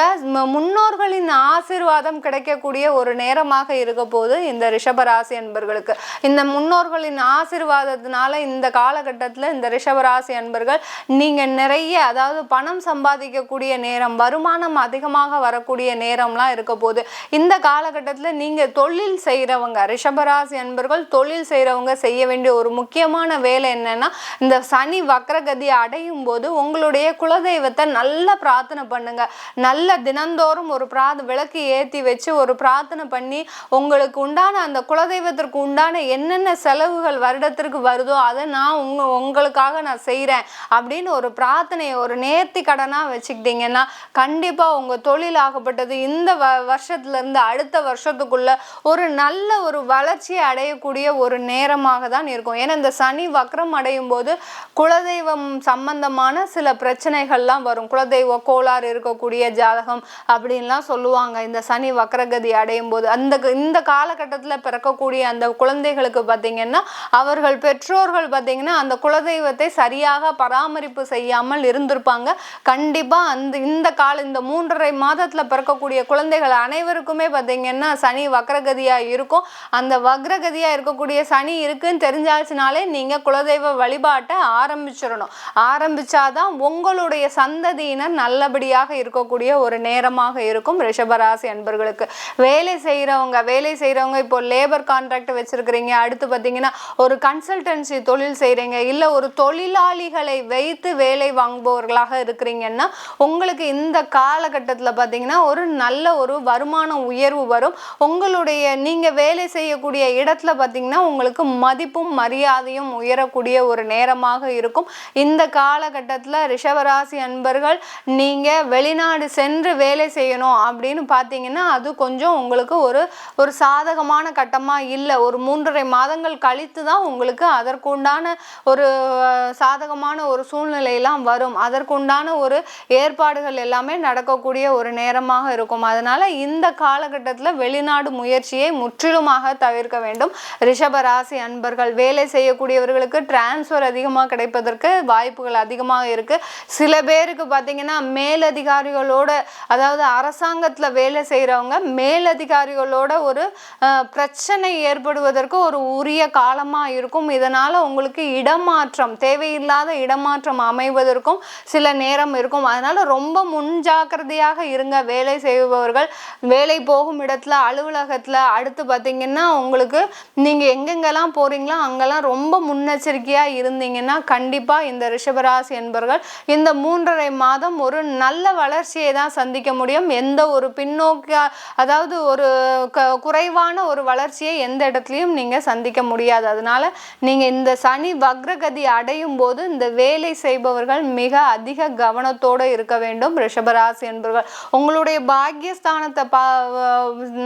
முன்னோர்களின் ஆசீர்வாதம் கிடைக்கக்கூடிய ஒரு நேரமாக இருக்க போது இந்த ரிஷபராசி அன்பர்களுக்கு. இந்த முன்னோர்களின் ஆசீர்வாதத்தினால இந்த காலகட்டத்தில் இந்த ரிஷபராசி அன்பர்கள் நீங்க நிறைய, அதாவது பணம் சம்பாதிக்கக்கூடிய நேரம், வருமானம் அதிகமாக வரக்கூடிய நேரம்லாம் இருக்க போது. இந்த காலகட்டத்தில் நீங்க தொழில் செய்கிறவங்க, ரிஷபராசி அன்பர்கள் தொழில் செய்கிறவங்க செய்ய வேண்டிய ஒரு முக்கியமான வேலை என்னன்னா, இந்த சனி வக்ரகதி அடையும் போது உங்களுடைய குலதெய்வத்தை நல்லா பிரார்த்தனை பண்ணுங்க. நல்ல தினந்தோறும் தினந்தோறும் ஒரு விளக்கு ஏற்றி வச்சு ஒரு பிரார்த்தனை பண்ணி உங்களுக்கு உண்டான அந்த குலதெய்வத்திற்கு உண்டான என்னென்ன செலவுகள் வருடத்திற்கு வருதோ அதை நான் உங்களுக்காக நான் செய்கிறேன் அப்படின்னு ஒரு பிரார்த்தனையை ஒரு நேர்த்தி கடனாக வச்சுக்கிட்டீங்கன்னா கண்டிப்பாக உங்கள் தொழிலாகப்பட்டது இந்த வருஷத்துலேருந்து அடுத்த வருஷத்துக்குள்ள ஒரு நல்ல ஒரு வளர்ச்சியை அடையக்கூடிய ஒரு நேரமாக தான் இருக்கும். ஏன்னா இந்த சனி வக்ரம் அடையும் போது குலதெய்வம் சம்பந்தமான சில பிரச்சனைகள்லாம் வரும். குலதெய்வ கோளாறு இருக்கக்கூடிய ஜாதகம் அப்படின்லாம் சொல்லுவாங்க. இந்த சனி வக்ரகதி அடையும் போது இந்த காலகட்டத்தில் பிறக்கக்கூடிய அந்த குழந்தைகளுக்கு பார்த்தீங்கன்னா அவர்கள் பெற்றோர்கள் பார்த்தீங்கன்னா அந்த குலதெய்வத்தை சரியாக பராமரிப்பு செய்யாமல் இருந்திருப்பாங்க. கண்டிப்பாக இந்த 3.5 மாதத்தில் பிறக்கக்கூடிய குழந்தைகள் அனைவருக்குமே பார்த்தீங்கன்னா சனி வக்ரகதியாக இருக்கும். அந்த வக்ரகதியாக இருக்கக்கூடிய சனி இருக்குன்னு தெரிஞ்சாச்சுனாலே நீங்கள் குலதெய்வ வழிபாட்டை ஆரம்பிச்சிடணும். ஆரம்பிச்சாதான் உங்களுடைய சந்ததியினர் நல்லபடியாக இருக்கக்கூடிய ஒரு நேரமாக இருக்கும். ரிஷபராசி அன்பர்களுக்கு வேலை செய்கிறவங்க இப்போ லேபர் கான்ட்ராக்ட் வச்சிருக்கிறீங்க, அடுத்து பார்த்தீங்கன்னா ஒரு கன்சல்டன்சி தொழில் செய்கிறீங்க, இல்லை ஒரு தொழிலாளிகளை வைத்து வேலை வாங்குபவர்களாக இருக்கிறீங்கன்னா உங்களுக்கு இந்த காலகட்டத்தில் பார்த்தீங்கன்னா ஒரு நல்ல ஒரு வருமான உயர்வு வரும். உங்களுடைய நீங்கள் வேலை செய்யக்கூடிய இடத்துல பார்த்தீங்கன்னா உங்களுக்கு மதிப்பும் மரியாதையும் உயரக்கூடிய ஒரு நேரமாக இருக்கும். இந்த காலகட்டத்தில் ரிஷபராசி அன்பர்கள் நீங்கள் வெளிநாடு சென்று வேலை செய்யணும் அப்படின்னு பார்த்தீங்கன்னா அது கொஞ்சம் உங்களுக்கு ஒரு சாதகமான கட்டமாக இல்லை. ஒரு 3.5 மாதங்கள் கழித்து தான் உங்களுக்கு அதற்குண்டான ஒரு சாதகமான ஒரு சூழ்நிலையெல்லாம் வரும். அதற்குண்டான ஒரு ஏற்பாடுகள் எல்லாமே நடக்கக்கூடிய ஒரு நேரமாக இருக்கும். அதனால இந்த காலகட்டத்தில் வெளிநாடு முயற்சியை முற்றிலுமாக தவிர்க்க வேண்டும். ரிஷபராசி அன்பர்கள் வேலை செய்யக்கூடியவர்களுக்கு டிரான்ஸ்ஃபர் அதிகமாக கிடைப்பதற்கு வாய்ப்புகள் அதிகமாக இருக்கு. சில பேருக்கு பார்த்தீங்கன்னா மேலதிகாரிகளோட, அதாவது அரசாங்கத்தில் வேலை செய்கிறவங்க மேலதிகாரிகளோட ஒரு பிரச்சனை ஏற்படுவதற்கு ஒரு உரிய காலமாக இருக்கும். இதனால் உங்களுக்கு இடமாற்றம், தேவையில்லாத இடமாற்றம் அமைவதற்கும் சில நேரம் இருக்கும். அதனால் ரொம்ப முன்ஜாக்கிரதையாக இருங்க வேலை செய்பவர்கள். வேலை போகும் இடத்துல, அலுவலகத்தில், அடுத்து பார்த்தீங்கன்னா உங்களுக்கு நீங்கள் எங்கெங்கெல்லாம் போகிறீங்களோ அங்கெல்லாம் ரொம்ப முன்னெச்சரிக்கையாக இருந்தீங்கன்னா கண்டிப்பாக இந்த ரிஷபராசி என்பவர்கள் இந்த 3.5 மாதம் ஒரு நல்ல வளர்ச்சியை தான் சந்திக்க முடியும். எந்த ஒரு பின்னோக்கி, அதாவது ஒரு குறைவான ஒரு வளர்ச்சியை எந்த இடத்துலையும் நீங்கள் சந்திக்க முடியாது. அதனால நீங்கள் இந்த சனி வக்ரகதி அடையும் போது இந்த வேலை செய்பவர்கள் மிக அதிக கவனத்தோடு இருக்க வேண்டும். ரிஷபராசி என்பவர்கள் உங்களுடைய பாக்கியஸ்தானத்தை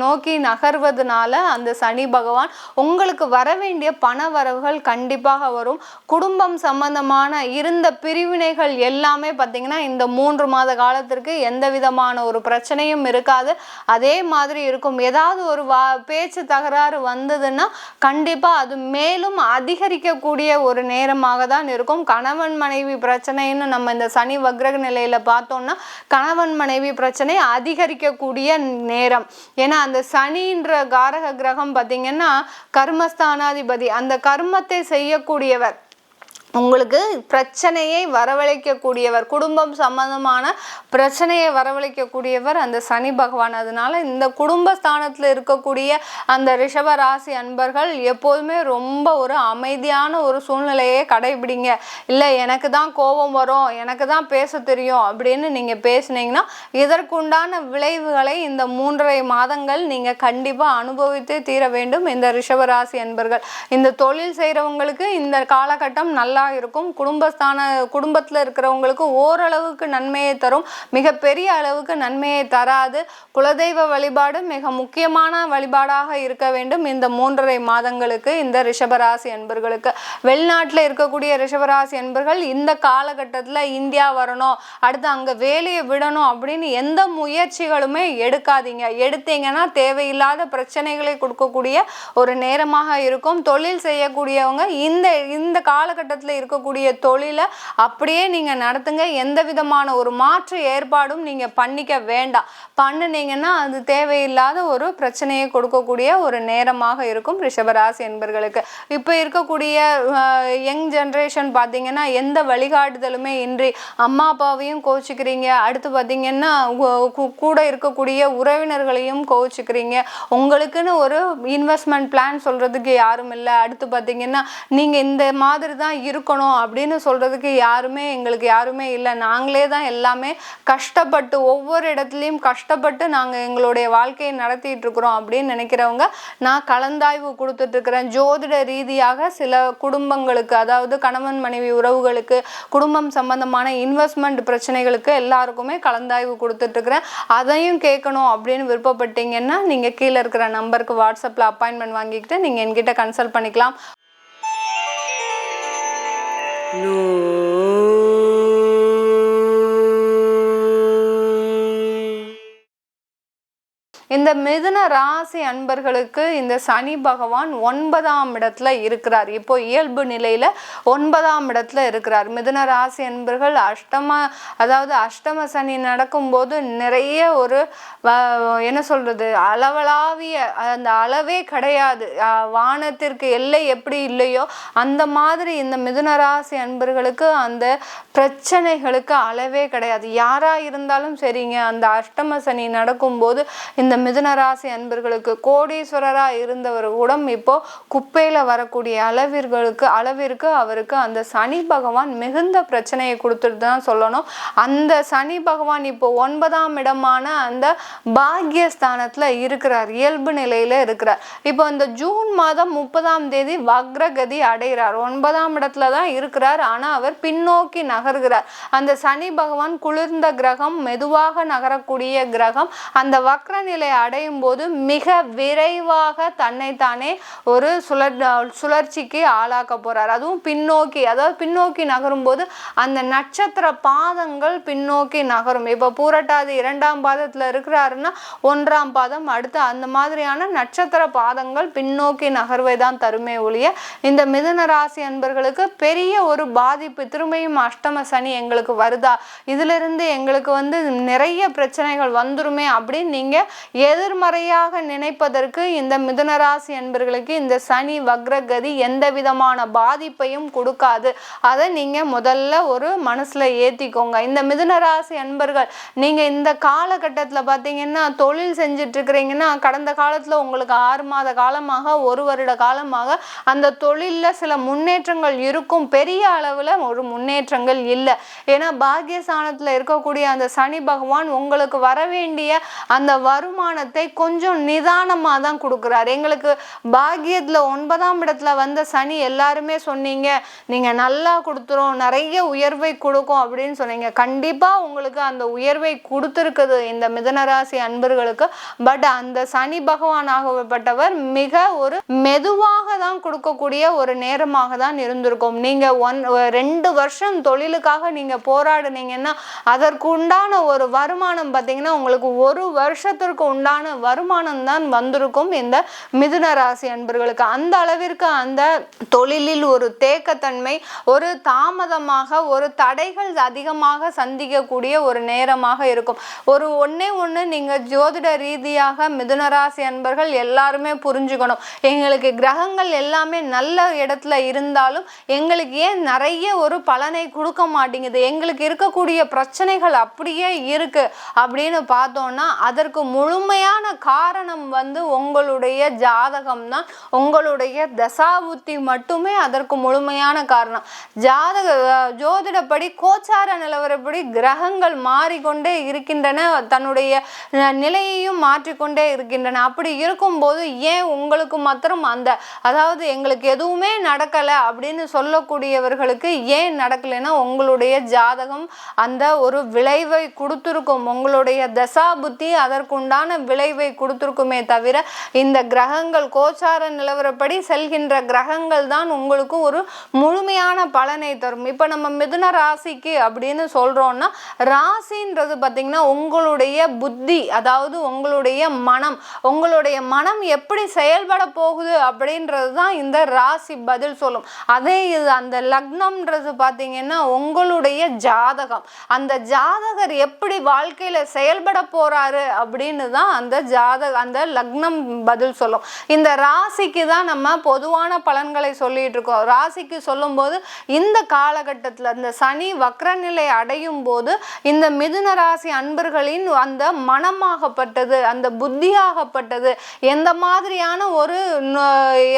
நோக்கி நகர்வதனால அந்த சனி பகவான் உங்களுக்கு வர வேண்டிய பண வரவுகள் கண்டிப்பாக வரும். குடும்பம் சம்பந்தமான இருந்த பிரிவினைகள் எல்லாமே பார்த்தீங்கன்னா இந்த 3 மாத காலத்திற்கு எந்த விதமான ஒரு பிரச்சனையும் இருக்காது. அதே மாதிரி இருக்கும். ஏதாவது ஒரு பேச்சு தகராறு வந்ததுன்னா கண்டிப்பாக அது மேலும் அதிகரிக்கக்கூடிய ஒரு நேரமாக தான் இருக்கும். கணவன் மனைவி பிரச்சனைன்னு நம்ம இந்த சனி வக்ரக நிலையில பார்த்தோம்னா கணவன் மனைவி பிரச்சனை அதிகரிக்கக்கூடிய நேரம். ஏன்னா அந்த சனின்ற காரக கிரகம் பார்த்தீங்கன்னா கர்மஸ்தானாதிபதி, அந்த கர்மத்தை செய்யக்கூடியவர், உங்களுக்கு பிரச்சனையை வரவழைக்கக்கூடியவர், குடும்பம் சம்பந்தமான பிரச்சனையை வரவழைக்கக்கூடியவர் அந்த சனி பகவான். அதனால இந்த குடும்பஸ்தானத்தில் இருக்கக்கூடிய அந்த ரிஷபராசி அன்பர்கள் எப்போதுமே ரொம்ப ஒரு அமைதியான ஒரு சூழ்நிலையை கடைபிடிங்க. இல்லை எனக்கு தான் கோபம் வரும், எனக்கு தான் பேச தெரியும் அப்படின்னு நீங்கள் பேசுனீங்கன்னா இதற்குண்டான விளைவுகளை இந்த 3.5 மாதங்கள் நீங்கள் கண்டிப்பாக அனுபவித்தே தீர வேண்டும். இந்த ரிஷபராசி அன்பர்கள் இந்த தொழில் செய்கிறவங்களுக்கு இந்த காலகட்டம் நல்லா இருக்கும். குடும்பத்தில் இருக்கிறவங்களுக்கு ஓரளவுக்கு நன்மையை தரும், மிகப்பெரிய அளவுக்கு நன்மையை தராது. குலதெய்வ வழிபாடு மிக முக்கியமான வழிபாடாக இருக்க வேண்டும் இந்த 3.5 மாதங்களுக்கு இந்த ரிஷபராசி அன்பர்களுக்கு. வெளிநாட்டில் இருக்கக்கூடிய ரிஷபராசி அன்பர்கள் இந்த காலகட்டத்தில் இந்தியா வரணும், அடுத்து அங்கே வேலையை விடணும் அப்படின்னு எந்த முயற்சிகளுமே எடுக்காதீங்க. எடுத்தீங்கன்னா தேவையில்லாத பிரச்சனைகளை கொடுக்கக்கூடிய ஒரு நேரமாக இருக்கும். தொழில் செய்யக்கூடியவங்க இந்த காலகட்டத்தில் இருக்கக்கூடிய தொழிலை அப்படியே நீங்க நடத்துங்க. எந்த விதமான ஒரு மாற்று ஏற்பாடும் நீங்க பண்ணிக்க வேண்டாம். பண்ணுனீங்கன்னா அது தேவையில்லாத ஒரு பிரச்சனையை கொடுக்கக்கூடிய ஒரு நேரமாக இருக்கும் ரிஷபராசி என்பர்களுக்கு. இப்போ இருக்கக்கூடிய யங் ஜென்ரேஷன் பார்த்தீங்கன்னா எந்த வழிகாட்டுதலுமே இன்றி அம்மா அப்பாவையும் கோச்சிக்கிறீங்க, அடுத்து பார்த்தீங்கன்னா கூட இருக்கக்கூடிய உறவினர்களையும் கோச்சிக்கிறீங்க, உங்களுக்குன்னு ஒரு இன்வெஸ்ட்மெண்ட் பிளான் சொல்றதுக்கு யாரும் இல்லை, அடுத்து பார்த்தீங்கன்னா நீங்க இந்த மாதிரி தான் இருக்கணும் அப்படின்னு சொல்கிறதுக்கு எங்களுக்கு யாருமே இல்லை. நாங்களே தான் எல்லாமே கஷ்டப்பட்டு ஒவ்வொரு இடத்துலையும் கஷ்டப்பட்டு நாங்கள் எங்களுடைய வாழ்க்கையை நடத்திட்டு இருக்கிறோம் அப்படின்னு நினைக்கிறவங்க நான் கலந்தாய்வு கொடுத்துட்ருக்கிறேன். ஜோதிட ரீதியாக சில குடும்பங்களுக்கு, அதாவது கணவன் மனைவி உறவுகளுக்கு, குடும்பம் சம்பந்தமான இன்வெஸ்ட்மெண்ட் பிரச்சனைகளுக்கு எல்லாருக்குமே கலந்தாய்வு கொடுத்துட்ருக்குறேன். அதையும் கேட்கணும் அப்படின்னு விருப்பப்பட்டீங்கன்னா நீங்கள் கீழே இருக்கிற நம்பருக்கு வாட்ஸ்அப்பில் அப்பாயின்மெண்ட் வாங்கிக்கிட்டு நீங்கள் என்கிட்ட கன்சல்ட் பண்ணிக்கலாம். இந்த மிதுன ராசி அன்பர்களுக்கு இந்த சனி பகவான் 9ஆம் இடத்துல இருக்கிறார். இப்போ இயல்பு நிலையில 9ஆம் இடத்துல இருக்கிறார். மிதுன ராசி அன்பர்கள் அஷ்டம சனி நடக்கும்போது நிறைய ஒரு என்ன சொல்றது, அளவலாவிய அந்த அளவே கிடையாது. வானத்திற்கு எல்லை எப்படி இல்லையோ அந்த மாதிரி இந்த மிதுன ராசி அன்பர்களுக்கு அந்த பிரச்சனைகளுக்கு அளவே கிடையாது. யாரா இருந்தாலும் சரிங்க, அந்த அஷ்டம சனி நடக்கும்போது இந்த மிதுன ராசி அன்பர்களுக்கு கோடீஸ்வரரா இருந்தவர் கூட இப்போ குப்பையில வரக்கூடிய அளவிற்கு அவருக்கு அந்த சனி பகவான் மிகுந்த பிரச்சனையை கொடுத்துட்டு தான் சொல்லணும். அந்த சனி பகவான் இப்போ 9ஆம் இடமான அந்த பாக்யஸ்தானத்துல இருக்கிறார், இயல்பு நிலையில இருக்கிறார். இப்போ இந்த ஜூன் மாதம் 30ஆம் தேதி வக்ரகதி அடைகிறார். 9ஆம் இடத்துல தான் இருக்கிறார், ஆனா அவர் பின்னோக்கி நகர்கிறார். அந்த சனி பகவான் குளிர்ந்த கிரகம், மெதுவாக நகரக்கூடிய கிரகம். அந்த வக்ர நிலை அடையும் போது மிக விரைவாக தன்னைத்தானே ஒரு சுழற்சிக்கு ஆளாக்க போறார். அதுவும் பின்னோக்கி நகரும் போது அந்த நட்சத்திர பாதங்கள் பின்னோக்கி நகரும். இப்ப பூரட்டாதி 2ஆம் பாதத்துல இருக்கிறாருன்னா 1ஆம் பாதம், அடுத்து அந்த மாதிரியான நட்சத்திர பாதங்கள் பின்னோக்கி நகர்வை தான் தருமே ஒழிய இந்த மிதுன ராசி அன்பர்களுக்கு பெரிய ஒரு பாதிப்பு, திரும்பியும் அஷ்டம சனி எங்களுக்கு வருதா, இதுல இருந்து எங்களுக்கு நிறைய பிரச்சனைகள் வந்துருமே அப்படின்னு நீங்க எதிர்மறையாக நினைப்பதற்கு இந்த மிதுனராசி அன்பர்களுக்கு இந்த சனி வக்ரகதி எந்த விதமான பாதிப்பையும் கொடுக்காது. அதை நீங்க முதல்ல ஒரு மனசுல ஏத்திக்கோங்க. இந்த மிதுனராசி அன்பர்கள் நீங்க இந்த காலகட்டத்துல பாத்தீங்கன்னா தொழில் செஞ்சுட்டு இருக்கிறீங்கன்னா, கடந்த காலத்துல உங்களுக்கு 6 மாத காலமாக 1 வருட காலமாக அந்த தொழில்ல சில முன்னேற்றங்கள் இருக்கும், பெரிய அளவுல ஒரு முன்னேற்றங்கள் இல்லை. ஏன்னா பாக்கியஸ்தானத்துல இருக்கக்கூடிய அந்த சனி பகவான் உங்களுக்கு வர வேண்டிய அந்த வருமானத்தை கொஞ்சம் நிதானமா தான் கொடுக்கிறார். எங்களுக்கு பாக்கியத்துல 9ஆம் இடத்துல வந்த சனி எல்லாருமே சொன்னீங்க நீங்க நல்லா கொடுத்துரும், நிறைய உயர்வை கொடுக்கும் அப்படின்னு சொன்னீங்க. கண்டிப்பா உங்களுக்கு அந்த உயர்வை கொடுத்திருக்குது இந்த மிதுனராசி அன்பர்களுக்கு. பட் அந்த சனி பகவான் ஆகப்பட்டவர் மிக ஒரு மெதுவாக தான் கொடுக்கக்கூடிய ஒரு நேரமாக தான் இருந்திருக்கும். நீங்க 2 வருஷம் தொழிலுக்காக நீங்க போராடுனீங்கன்னா அதற்கு உண்டான ஒரு வருமானம் பார்த்தீங்கன்னா உங்களுக்கு 1 வருஷத்திற்கு உண்டான வருமானம் தான் வந்திருக்கும் இந்த மிதுன ராசி அன்பர்களுக்கு. அந்த அளவிற்கு அந்த தொழிலில் ஒரு தேக்கத்தன்மை, ஒரு தாமதமாக, ஒரு தடைகள் அதிகமாக சந்திக்கக்கூடிய ஒரு நேரமாக இருக்கும். ஒண்ணே நீங்க ஜோதிட ரீதியாக மிதுன ராசி அன்பர்கள் எல்லாருமே புரிஞ்சுக்கணும். எங்களுக்கு கிரகங்கள் எல்லாமே நல்ல இடத்துல இருந்தாலும் எங்களுக்கு ஏன் நிறைய ஒரு பலனை கொடுக்க மாட்டேங்குது, எங்களுக்கு இருக்கக்கூடிய பிரச்சனைகள் அப்படியே இருக்கு அப்படின்னு பார்த்தோம்னா அதற்கு முழுமையான காரணம் உங்களுடைய ஜாதகம் தான், உங்களுடைய தசாபுத்தி மட்டுமே அதற்கு முழுமையான காரணம். ஜோதிடப்படி கோச்சார நிலவரப்படி கிரகங்கள் மாறிக்கொண்டே இருக்கின்றன, தன்னுடைய நிலையையும் மாற்றிக்கொண்டே இருக்கின்றன. அப்படி இருக்கும்போது ஏன் உங்களுக்கு மாத்திரம் அதாவது எங்களுக்கு எதுவுமே நடக்கலை அப்படின்னு சொல்லக்கூடியவர்களுக்கு ஏன் நடக்கலைன்னா உங்களுடைய ஜாதகம் அந்த ஒரு விளைவை கொடுத்துருக்கும், உங்களுடைய தசா புத்தி அதற்குண்டான விளைவை கொடுத்துருக்குமே தவிர இந்த கிரகங்கள் கோச்சார நிலவரப்படி செல்கின்ற கிரகங்கள் தான் உங்களுக்கு ஒரு முழுமையான பலனை தரும். இப்போ நம்ம மிதுன ராசிக்கு அப்படின்னு சொல்றோம்னா ராசின்றது பார்த்தீங்கன்னா உங்களுடைய புத்தி, அதாவது உங்களுடைய மனம் எப்படி செயல்பட போகுது அப்படின்றது தான் இந்த ராசி பதில் சொல்லும். அதே இது அந்த லக்னம்ன்றது பார்த்தீங்கன்னா உங்களுடைய ஜாதகம், அந்த ஜாதகர் எப்படி வாழ்க்கையில செயல்பட போறாரு அப்படின்னு தான் தான் அந்த லக்னம் பதில் சொல்லும். இந்த ராசிக்கு தான் நம்ம பொதுவான பலன்களை சொல்லிட்டு இருக்கோம். ராசிக்கு சொல்லும்போது இந்த காலகட்டத்தில் இந்த சனி வக்ரநிலை அடையும் போது இந்த மிதுன ராசி அன்பர்களின் அந்த மனமாகப்பட்டது, அந்த புத்தியாகப்பட்டது எந்த மாதிரியான ஒரு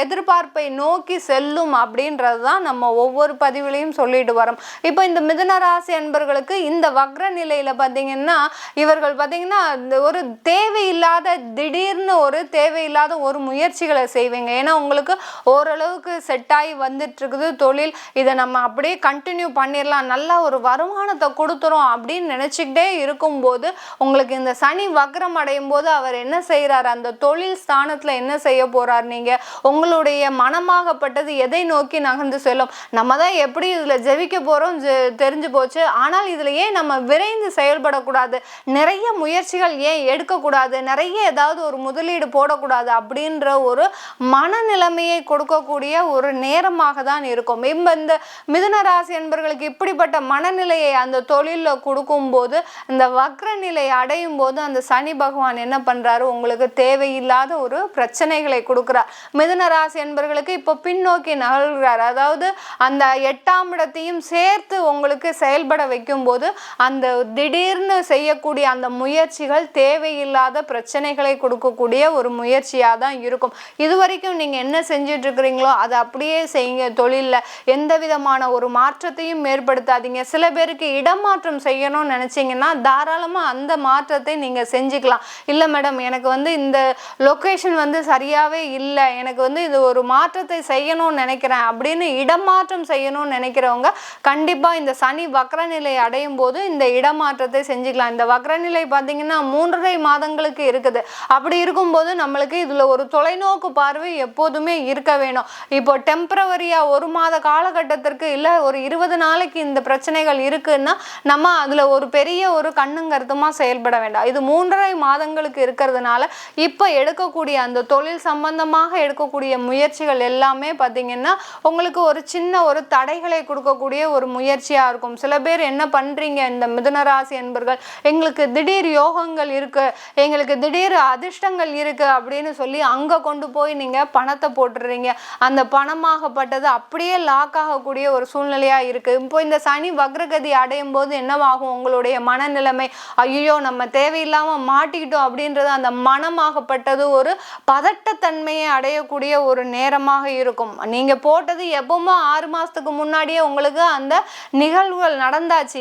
எதிர்பார்ப்பை நோக்கி செல்லும் அப்படின்றது தான் நம்ம ஒவ்வொரு பதிவிலையும் சொல்லிட்டு வரோம். இப்போ இந்த மிதுன ராசி அன்பர்களுக்கு இந்த வக்ர நிலையில பார்த்தீங்கன்னா இவர்கள் பார்த்தீங்கன்னா ஒரு தேவையில்லாத திடீர்னு ஒரு தேவையில்லாத ஒரு முயற்சிகளை செய்வீங்க. ஏன்னா உங்களுக்கு ஓரளவுக்கு செட் ஆகி வந்துட்டு இருக்குது தொழில், இதை நம்ம அப்படியே கண்டினியூ பண்ணிடலாம், நல்ல ஒரு வருமானத்தை கொடுத்துரும் அப்படின்னு நினைச்சுக்கிட்டே இருக்கும்போது உங்களுக்கு இந்த சனி வக்ரம் அடையும் போது அவர் என்ன செய்யறாரு, அந்த தொழில் ஸ்தானத்துல என்ன செய்ய போறார், நீங்க உங்களுடைய மனமாகப்பட்டது எதை நோக்கி நகர்ந்து செல்லும். நம்ம தான் எப்படி இதுல ஜெயிக்க போறோம் தெரிஞ்சு போச்சு, ஆனால் இதுல ஏன் நம்ம விரைந்து செயல்படக்கூடாது, நிறைய முயற்சிகள் ஏன் எடுக்கக்கூடாது, நிறைய ஏதாவது ஒரு முதலீடு போடக்கூடாது அப்படின்ற ஒரு மனநிலைமையை கொடுக்கக்கூடிய ஒரு நேரமாக தான் இருக்கும். இந்த மிதுன ராசி என்பவர்களுக்கு இப்படிப்பட்ட மனநிலையை அந்த தொழிலில் கொடுக்கும் போது இந்த வக்ர நிலை அடையும் போது அந்த சனி பகவான் என்ன பண்றாரு, உங்களுக்கு தேவையில்லாத ஒரு பிரச்சனைகளை கொடுக்கிறார். மிதுன ராசி என்பவர்களுக்கு இப்போ பின்னோக்கி நகர்கிறார். அதாவது அந்த 8ஆம் இடத்தையும் சேர்த்து உங்களுக்கு செயல்பட வைக்கும் போது அந்த திடீர்னு செய்யக்கூடிய அந்த முயற்சிகள் தேவையில்லாத பிரச்சனைகளை கொடுக்கக்கூடிய ஒரு முயற்சியாக தான் இருக்கும். இதுவரைக்கும் நீங்க என்ன செஞ்சுட்டு இருக்கிறீங்களோ அதை அப்படியே செய்யுங்க. தொழிலில் எந்த விதமான ஒரு மாற்றத்தையும் ஏற்படுத்தாதீங்க. சில பேருக்கு இடமாற்றம் செய்யணும்னு நினைச்சீங்கன்னா தாராளமாக அந்த மாற்றத்தை நீங்க செஞ்சுக்கலாம். இல்லை மேடம் எனக்கு இந்த லொக்கேஷன் சரியாவே இல்லை, எனக்கு இது ஒரு மாற்றத்தை செய்யணும்னு நினைக்கிறேன் அப்படின்னு இடமாற்றம் செய்யணும்னு நினைக்கிறவங்க கண்டிப்பா இந்த சனி வக்ரநிலை அடையும் போது இந்த இடமாற்றத்தை செஞ்சுக்கலாம். இந்த வக்ரநிலை பார்த்தீங்கன்னா 3.5 மாதங்களுக்கு இருக்குது. அப்படி இருக்கும்போது நம்மளுக்கு இதுல ஒரு தொலைநோக்கு பார்வை எப்போதுமே இருக்க வேணும். இப்போ டெம்பரவரியா 1 மாத காலகட்டத்திற்கு இல்லை ஒரு 20 நாளைக்கு இந்த பிரச்சனைகள் இருக்குன்னா நம்ம அதுல ஒரு பெரிய ஒரு கண்ணும் கருத்துமா செயல்பட வேண்டாம். இது 3.5 மாதங்களுக்கு இருக்கிறதுனால இப்போ எடுக்கக்கூடிய அந்த தொழில் சம்பந்தமாக எடுக்கக்கூடிய முயற்சிகள் எல்லாமே பார்த்தீங்கன்னா உங்களுக்கு ஒரு சின்ன ஒரு தடைகளை கொடுக்கக்கூடிய ஒரு முயற்சியா இருக்கும். சில பேர் என்ன பண்றீங்க, இந்த மிதுன ராசி என்பர்கள் எங்களுக்கு திடீர் யோகங்கள் இருக்கு, எங்களுக்கு திடீர் அதிர்ஷ்டங்கள் இருக்கு அப்படின்னு சொல்லி அங்க கொண்டு போய் நீங்க பணத்தை போட்டுறீங்க. அந்த பணமாகப்பட்டது அப்படியே லாக் ஆகக்கூடிய ஒரு சூழ்நிலையா இருக்கு. இப்போ இந்த சனி வக்ரகதி அடையும் போது என்னவாகும், உங்களுடைய மனநிலைமை ஐயோ நம்ம தேவையில்லாம மாட்டிக்கிட்டோம் அப்படின்றது அந்த மனமாகப்பட்டது ஒரு பதட்டத்தன்மையை அடையக்கூடிய ஒரு நேரமாக இருக்கும். நீங்க போட்டது எப்பவுமே 6 மாசத்துக்கு முன்னாடியே உங்களுக்கு அந்த நிகழ்வுகள் நடந்தாச்சு,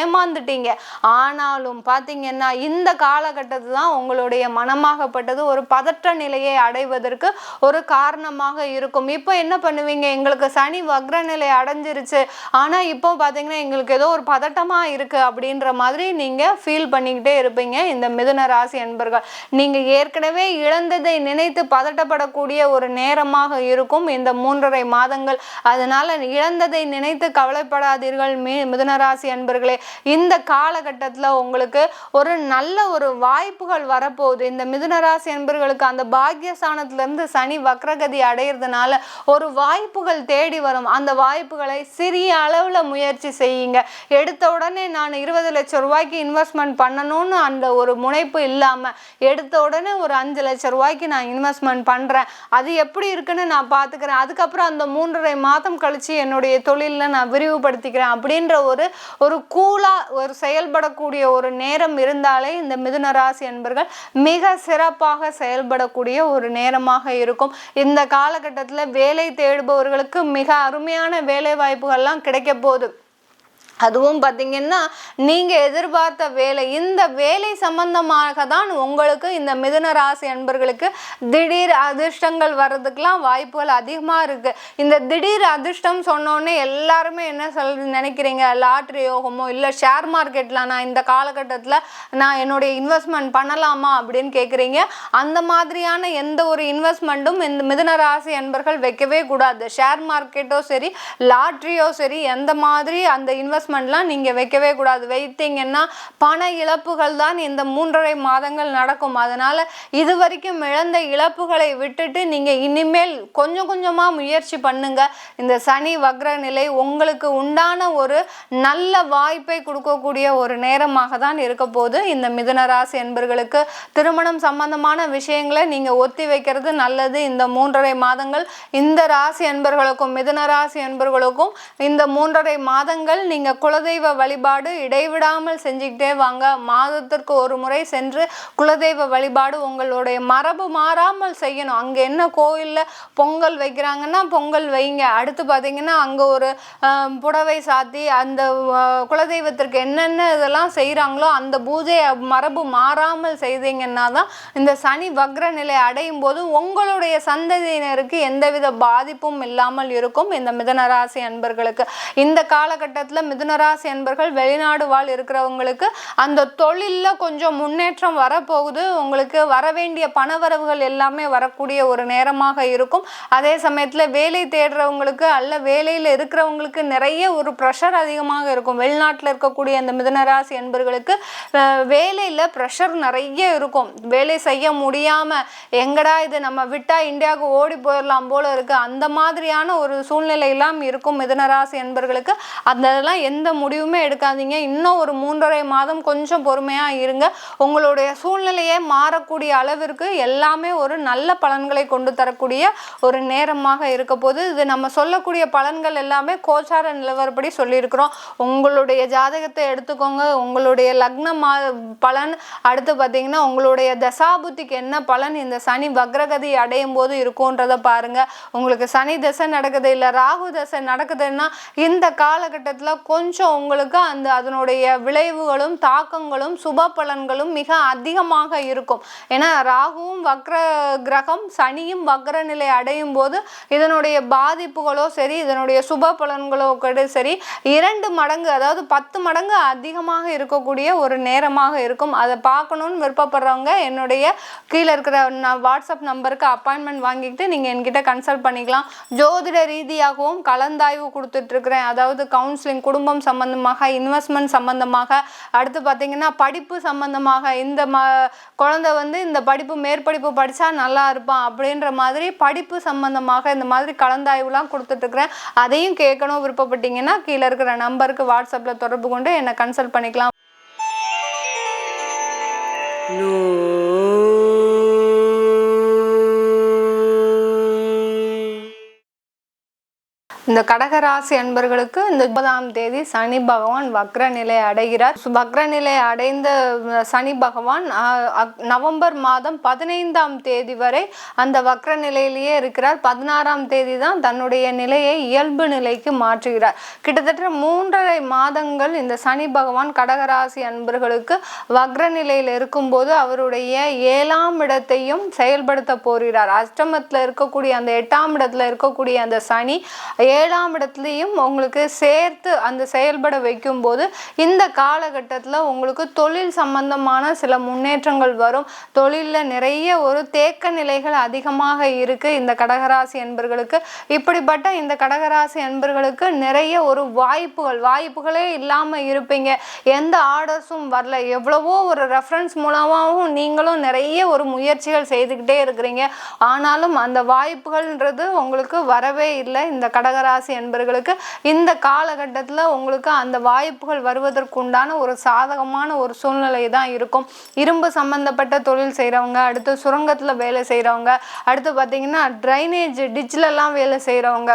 ஏமாந்துட்டீங்க. ஆனாலும் பாத்தீங்கன்னா இந்த காலகட்டத்தை தான் உங்களுடைய மனமாகப்பட்டது ஒரு பதற்ற நிலையை அடைவதற்கு ஒரு காரணமாக இருக்கும். இப்போ என்ன பண்ணுவீங்க, எங்களுக்கு சனி வக்ர நிலை அடைஞ்சிருச்சு ஆனா இப்போ பாத்தீங்கன்னா எங்களுக்கு ஏதோ ஒரு பதட்டமா இருக்கு அப்படின்ற மாதிரி நீங்க ஃபீல் பண்ணிக்கிட்டே இருப்பீங்க. இந்த மிதுன ராசி அன்பர்கள் நீங்க ஏற்கனவே இழந்ததை நினைத்து பதட்டப்படக்கூடிய ஒரு நேரமாக இருக்கும் இந்த 3.5 மாதங்கள். அதனால இழந்ததை நினைத்து கவலைப்படாதீர்கள் மிதுன ராசி அன்பர்களே. இந்த காலகட்டத்துல உங்களுக்கு ஒரு நல்ல ஒரு வாய்ப்புகள் வரப்போகுது. இந்த மிதுன ராசி அன்பர்களுக்கு அந்த பாக்கியஸ்தானத்துல இருந்து சனி வக்ரகதி அடையிறதுனால ஒரு வாய்ப்புகள் தேடி வரும். அந்த வாய்ப்புகளை சிறிய அளவுல முயற்சி செய்யுங்க. எடுத்த உடனே நான் 20 லட்சம் ரூபாய்க்கு இன்வெஸ்ட்மெண்ட் பண்ணணும்னு அந்த ஒரு முனைப்பு இல்லாம எடுத்த உடனே ஒரு 5 லட்சம் ரூபாய்க்கு நான் இன்வெஸ்ட்மெண்ட் பண்றேன், அது எப்படி இருக்குன்னு நான் பாத்துக்கிறேன், அதுக்கப்புறம் அந்த 3.5 மாதம் கழிச்சு என்னுடைய தொழில நான் விரிவுபடுத்திக்கிறேன் அப்படின்ற ஒரு கூலா ஒரு செயல்படக்கூடிய ஒரு நேரம் இருந்தாலே இந்த மிதுன ராசி என்பர்கள் மிக சிறப்பாக செயல்படக்கூடிய ஒரு நேரமாக இருக்கும். இந்த காலகட்டத்தில் வேலை தேடுபவர்களுக்கு மிக அருமையான வேலை வாய்ப்புகள்லாம் கிடைக்க போகுது. அதுவும் பார்த்தீங்கன்னா நீங்க எதிர்பார்த்த வேலை, இந்த வேலை சம்பந்தமாக தான் உங்களுக்கு இந்த மிதுன ராசி அன்பர்களுக்கு திடீர் அதிர்ஷ்டங்கள் வர்றதுக்கெல்லாம் வாய்ப்புகள் அதிகமா இருக்கு. இந்த திடீர் அதிர்ஷ்டம் சொன்னோடனே எல்லாருமே என்ன நினைக்கிறீங்க, லாட்ரி யோகமோ இல்லை ஷேர் மார்க்கெட்ல நான் இந்த காலகட்டத்தில் நான் என்னுடைய இன்வெஸ்ட்மெண்ட் பண்ணலாமா அப்படின்னு கேட்குறீங்க. அந்த மாதிரியான எந்த ஒரு இன்வெஸ்ட்மெண்ட்டும் இந்த மிதுன ராசி அன்பர்கள் வைக்கவே கூடாது. ஷேர் மார்க்கெட்டோ சரி லாட்ரியோ சரி எந்த மாதிரி அந்த இன்வெஸ்ட் இன்வெஸ்ட்மெண்ட்லாம் நீங்கள் வைக்கவே கூடாது. வைத்தீங்கன்னா பண இழப்புகள் தான் இந்த 3.5 மாதங்கள் நடக்கும். அதனால் இது வரைக்கும் இழந்த இழப்புகளை விட்டுட்டு நீங்கள் இனிமேல் கொஞ்சம் கொஞ்சமாக முயற்சி பண்ணுங்க. இந்த சனி வக்ர நிலை உங்களுக்கு உண்டான ஒரு நல்ல வாய்ப்பை கொடுக்கக்கூடிய ஒரு நேரமாக தான் இருக்க போது. இந்த மிதுன ராசி என்பர்களுக்கு திருமணம் சம்பந்தமான விஷயங்களை நீங்கள் ஒத்தி வைக்கிறது நல்லது. இந்த 3.5 மாதங்கள் இந்த ராசி என்பர்களுக்கும் மிதுன ராசி என்பர்களுக்கும் இந்த 3.5 மாதங்கள் நீங்கள் குலதெய்வ வழிபாடு இடைவிடாமல் செஞ்சுக்கிட்டே வாங்க. மாதத்திற்கு ஒரு முறை சென்று குலதெய்வ வழிபாடு உங்களுடைய மரபு மாறாமல் செய்யணும். அங்கே என்ன கோயிலில் பொங்கல் வைக்கிறாங்கன்னா பொங்கல் வைங்க. அடுத்து பார்த்தீங்கன்னா அங்கே ஒரு புடவை சாத்தி அந்த குலதெய்வத்திற்கு என்னென்ன இதெல்லாம் செய்கிறாங்களோ அந்த பூஜை மரபு மாறாமல் செய்தீங்கன்னா தான் இந்த சனி வக்ர நிலை அடையும் போது உங்களுடைய சந்ததியினருக்கு எந்தவித பாதிப்பும் இல்லாமல் இருக்கும். இந்த மிதுனராசி அன்பர்களுக்கு இந்த காலகட்டத்தில் மிதுனராசி அன்பர்கள் வெளிநாடு வாழ் இருக்கிறவங்களுக்கு அந்த தொழிலில் கொஞ்சம் முன்னேற்றம் வரப்போகுது. உங்களுக்கு வர வேண்டிய பணவரவுகள் எல்லாமே வரக்கூடிய ஒரு நேரமாக இருக்கும். அதே சமயத்தில் வேலை தேடுறவங்களுக்கு அல்ல வேலையில் இருக்கிறவங்களுக்கு நிறைய ஒரு ப்ரெஷர் அதிகமாக இருக்கும். வெளிநாட்டில் இருக்கக்கூடிய அந்த மிதுனராசி அன்பர்களுக்கு வேலையில் ப்ரெஷர் நிறைய இருக்கும். வேலை செய்ய முடியாமல் எங்கடா இது நம்ம விட்டா இந்தியாவுக்கு ஓடி போயிடலாம் போல இருக்குது, அந்த மாதிரியான ஒரு சூழ்நிலையெல்லாம் இருக்கும் மிதுனராசி அன்பர்களுக்கு. அதெல்லாம் எந்த முடிவுமே எடுக்காதீங்க. இன்னும் ஒரு 3.5 மாதம் கொஞ்சம் பொறுமையாக இருங்க. உங்களுடைய சூழ்நிலையே மாறக்கூடிய அளவிற்கு எல்லாமே ஒரு நல்ல பலன்களை கொண்டு தரக்கூடிய ஒரு நேரமாக இருக்க போது. இது நம்ம சொல்லக்கூடிய பலன்கள் எல்லாமே கோச்சார நிலவரப்படி சொல்லியிருக்கிறோம். உங்களுடைய ஜாதகத்தை எடுத்துக்கோங்க. உங்களுடைய லக்ன பலன், அடுத்து பார்த்தீங்கன்னா உங்களுடைய தசாபுத்திக்கு என்ன பலன் இந்த சனி வக்ரகதி அடையும் போது இருக்கும்ன்றதை பாருங்க. உங்களுக்கு சனி தசை நடக்குது இல்லை ராகு தசை நடக்குதுன்னா இந்த காலகட்டத்தில் கொஞ்சம் உங்களுக்கு அதனுடைய விளைவுகளும் தாக்கங்களும் சுப பலன்களும் மிக அதிகமாக இருக்கும். ஏன்னா ராகுவும் வக்ர கிரகம், சனியும் வக்ர நிலை அடையும் போது இதனுடைய பாதிப்புகளோ சரி இதனுடைய சுப பலன்களோ சரி 2 மடங்கு அதாவது 10 மடங்கு அதிகமாக இருக்கக்கூடிய ஒரு நேரமாக இருக்கும். அதை பார்க்கணுன்னு விருப்பப்படுறவங்க என்னுடைய கீழே இருக்கிற வாட்ஸ்அப் நம்பருக்கு அப்பாயின்மெண்ட் வாங்கிக்கிட்டு நீங்கள் என்கிட்ட கன்சல்ட் பண்ணிக்கலாம். ஜோதிட ரீதியாகவும் கலந்தாய்வு கொடுத்துட்ருக்குறேன். அதாவது கவுன்சிலிங், குடும்பம் சம்பந்தமாக, இன்வெஸ்ட்மெண்ட் சம்பந்தமாக, அடுத்து பார்த்தீங்கன்னா படிப்பு சம்பந்தமாக, இந்த குழந்தை இந்த படிப்பு மேற்படிப்பு படித்தா நல்லா இருப்பான் அப்படின்ற மாதிரி படிப்பு சம்பந்தமாக இந்த மாதிரி கலந்தாய்வுலாம் கொடுத்துட்ருக்குறேன். அதையும் கேட்கணும் விருப்பப்பட்டீங்கன்னா கீழே இருக்கிற நம்பருக்கு வாட்ஸ்அப்பில் தொடர்பு கொண்டு என்னை கன்சல்ட் பண்ணிக்கலாம். இந்த கடகராசி அன்பர்களுக்கு இந்த 30ஆம் தேதி சனி பகவான் வக்ர நிலை அடைகிறார். வக்ர நிலை அடைந்த சனி பகவான் நவம்பர் மாதம் 15ஆம் தேதி வரை அந்த வக்ர நிலையிலேயே இருக்கிறார். 16ஆம் தேதி தான் தன்னுடைய நிலையை இயல்பு நிலைக்கு மாற்றுகிறார். கிட்டத்தட்ட 3.5 மாதங்கள் இந்த சனி பகவான் கடகராசி அன்பர்களுக்கு வக்ர நிலையில் இருக்கும்போது அவருடைய 7ஆம் இடத்தையும் செயல்படுத்த போகிறார். அஷ்டமத்தில் இருக்கக்கூடிய அந்த 8ஆம் இடத்துல இருக்கக்கூடிய அந்த சனி 7ஆம் இடத்துலையும் உங்களுக்கு சேர்த்து அந்த செயல்பட வைக்கும் போது இந்த காலகட்டத்தில் உங்களுக்கு தொழில் சம்பந்தமான சில முன்னேற்றங்கள் வரும். தொழிலில் நிறைய ஒரு தேக்க நிலைகள் அதிகமாக இருக்கு இந்த கடகராசி அன்பர்களுக்கு. இப்படிப்பட்ட இந்த கடகராசி அன்பர்களுக்கு நிறைய ஒரு வாய்ப்புகளே இல்லாமல் இருப்பீங்க. எந்த ஆர்டர்ஸும் வரல. எவ்வளவோ ஒரு ரெஃபரன்ஸ் மூலமாகவும் நீங்களும் நிறைய ஒரு முயற்சிகள் செய்துக்கிட்டே இருக்கிறீங்க. ஆனாலும் அந்த வாய்ப்புகள்ன்றது உங்களுக்கு வரவே இல்லை. இந்த கடகராசி என்பர்களுக்கு இந்த காலகட்டத்தில் உங்களுக்கு அந்த வாய்ப்புகள் வருவதற்குண்டான ஒரு சாதகமான ஒரு சூழ்நிலை தான் இருக்கும். இரும்பு சம்பந்தப்பட்ட தொழில் செய்கிறவங்க, அடுத்து சுரங்கத்தில் வேலை செய்கிறவங்க, அடுத்து பார்த்தீங்கன்னா ட்ரைனேஜ் டிச்சிலெல்லாம் வேலை செய்கிறவங்க,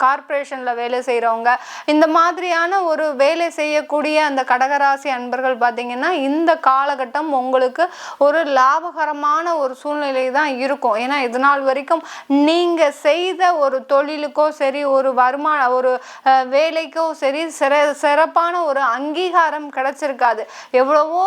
கார்பரேஷனில் வேலை செய்கிறவங்க, இந்த மாதிரியான ஒரு வேலை செய்யக்கூடிய அந்த கடகராசி அன்பர்கள் பார்த்தீங்கன்னா இந்த காலகட்டம் உங்களுக்கு ஒரு லாபகரமான ஒரு சூழ்நிலை தான் இருக்கும். ஏன்னா இது நாள் வரைக்கும் நீங்கள் செய்த ஒரு தொழிலுக்கோ சரி ஒரு ஒரு வேலைக்கோ சரி சிறப்பான ஒரு அங்கீகாரம் கிடைச்சிருக்காது. எவ்வளவோ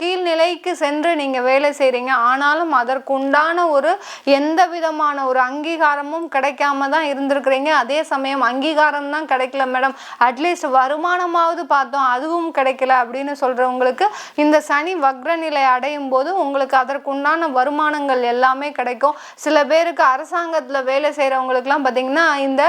கீழ்நிலைக்கு சென்று நீங்கள் வேலை செய்கிறீங்க. ஆனாலும் அதற்குண்டான ஒரு எந்த விதமான ஒரு அங்கீகாரமும் கிடைக்காம தான் இருந்திருக்கிறீங்க. அதே சமயம் அங்கீகாரம் தான் கிடைக்கல மேடம், அட்லீஸ்ட் வருமானமாவது பார்த்தோம் அதுவும் கிடைக்கல அப்படின்னு சொல்கிறவங்களுக்கு இந்த சனி வக்ர நிலை அடையும் போது உங்களுக்கு அதற்குண்டான வருமானங்கள் எல்லாமே கிடைக்கும். சில பேருக்கு அரசாங்கத்தில் வேலை செய்கிறவங்களுக்குலாம் பார்த்தீங்கன்னா இந்த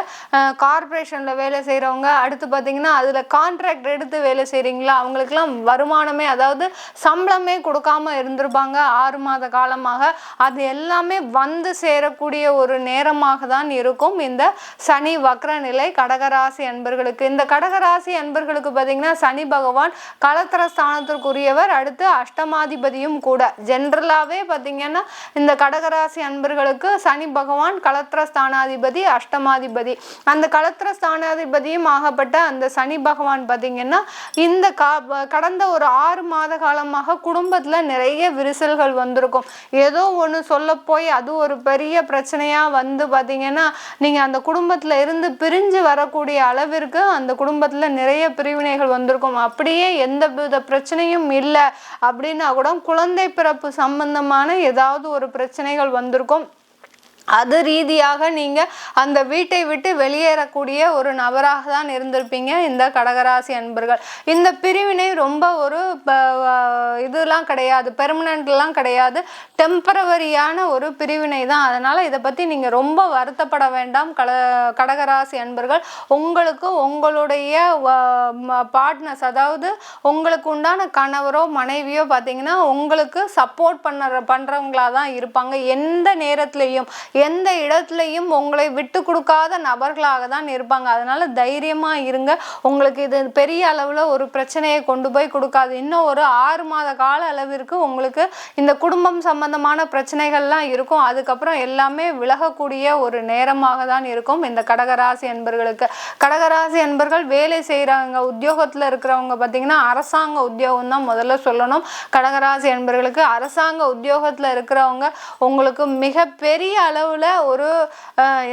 கார்பரேஷனில் வேலை செய்கிறவங்க, அடுத்து பார்த்தீங்கன்னா அதில் கான்ட்ராக்ட் எடுத்து வேலை செய்கிறீங்களா அவங்களுக்கெல்லாம் வருமானமே, அதாவது சம்பளமே கொடுக்காம இருந்திருப்பாங்க 6 மாத காலமாக. அது எல்லாமே வந்து சேரக்கூடிய ஒரு நேரமாக தான் இருக்கும் இந்த சனி வக்ர நிலை கடகராசி அன்பர்களுக்கு. இந்த கடகராசி அன்பர்களுக்கு பார்த்தீங்கன்னா சனி பகவான் களத்திர ஸ்தானத்திற்குரியவர், அடுத்து அஷ்டமாதிபதியும் கூட. ஜென்ரலாகவே பார்த்தீங்கன்னா இந்த கடகராசி அன்பர்களுக்கு சனி பகவான் களத்திர ஸ்தானாதிபதி, அஷ்டமாதிபதி. அந்த களத்திர ஸ்தானாதிபதியும் ஆகப்பட்ட அந்த சனி பகவான் பார்த்தீங்கன்னா இந்த கடந்த ஒரு 6 மாத காலமாக குடும்பத்தில் நிறைய விரிசல்கள் வந்திருக்கும். ஏதோ ஒன்று சொல்ல போய் அது ஒரு பெரிய பிரச்சனையாக வந்து பார்த்தீங்கன்னா நீங்கள் அந்த குடும்பத்தில் இருந்து பிரிஞ்சு வரக்கூடிய அளவிற்கு அந்த குடும்பத்தில் நிறைய பிரிவினைகள் வந்திருக்கும். அப்படியே எந்த வித பிரச்சனையும் இல்லை அப்படின்னா கூட குழந்தை பிறப்பு சம்பந்தமான ஏதாவது ஒரு பிரச்சனைகள் வந்திருக்கும். அது ரீதியாக நீங்கள் அந்த வீட்டை விட்டு வெளியேறக்கூடிய ஒரு நபராக தான் இருந்திருப்பீங்க இந்த கடகராசி அன்பர்கள். இந்த பிரிவினை ரொம்ப ஒரு இதெல்லாம் கிடையாது, பெர்மனண்ட்லாம் கிடையாது, டெம்பரவரியான ஒரு பிரிவினை தான். அதனால் இதை பற்றி நீங்கள் ரொம்ப வருத்தப்பட வேண்டாம் கடகராசி அன்பர்கள். உங்களுக்கு உங்களுடைய பார்ட்னர்ஸ், அதாவது உங்களுக்கு உண்டான கணவரோ மனைவியோ பார்த்தீங்கன்னா உங்களுக்கு சப்போர்ட் பண்ணுறவங்களாக தான் இருப்பாங்க. எந்த நேரத்துலையும் எந்த இடத்துலையும் உங்களை விட்டு கொடுக்காத நபர்களாக தான் இருப்பாங்க. அதனால தைரியமா இருங்க. உங்களுக்கு இது பெரிய அளவுல ஒரு பிரச்சனையை கொண்டு போய் கொடுக்காது. இன்னும் ஒரு 6 மாத கால அளவிற்கு உங்களுக்கு இந்த குடும்பம் சம்பந்தமான பிரச்சனைகள்லாம் இருக்கும். அதுக்கப்புறம் எல்லாமே விலகக்கூடிய ஒரு நேரமாக தான் இருக்கும் இந்த கடகராசி அன்பர்களுக்கு. கடகராசி அன்பர்கள் வேலை செய்யறாங்க, உத்தியோகத்துல இருக்கிறவங்க பார்த்தீங்கன்னா அரசாங்க உத்தியோகம் தான் முதல்ல சொல்லணும். கடகராசி அன்பர்களுக்கு அரசாங்க உத்தியோகத்துல இருக்கிறவங்க உங்களுக்கு மிகப்பெரிய அளவு ஒரு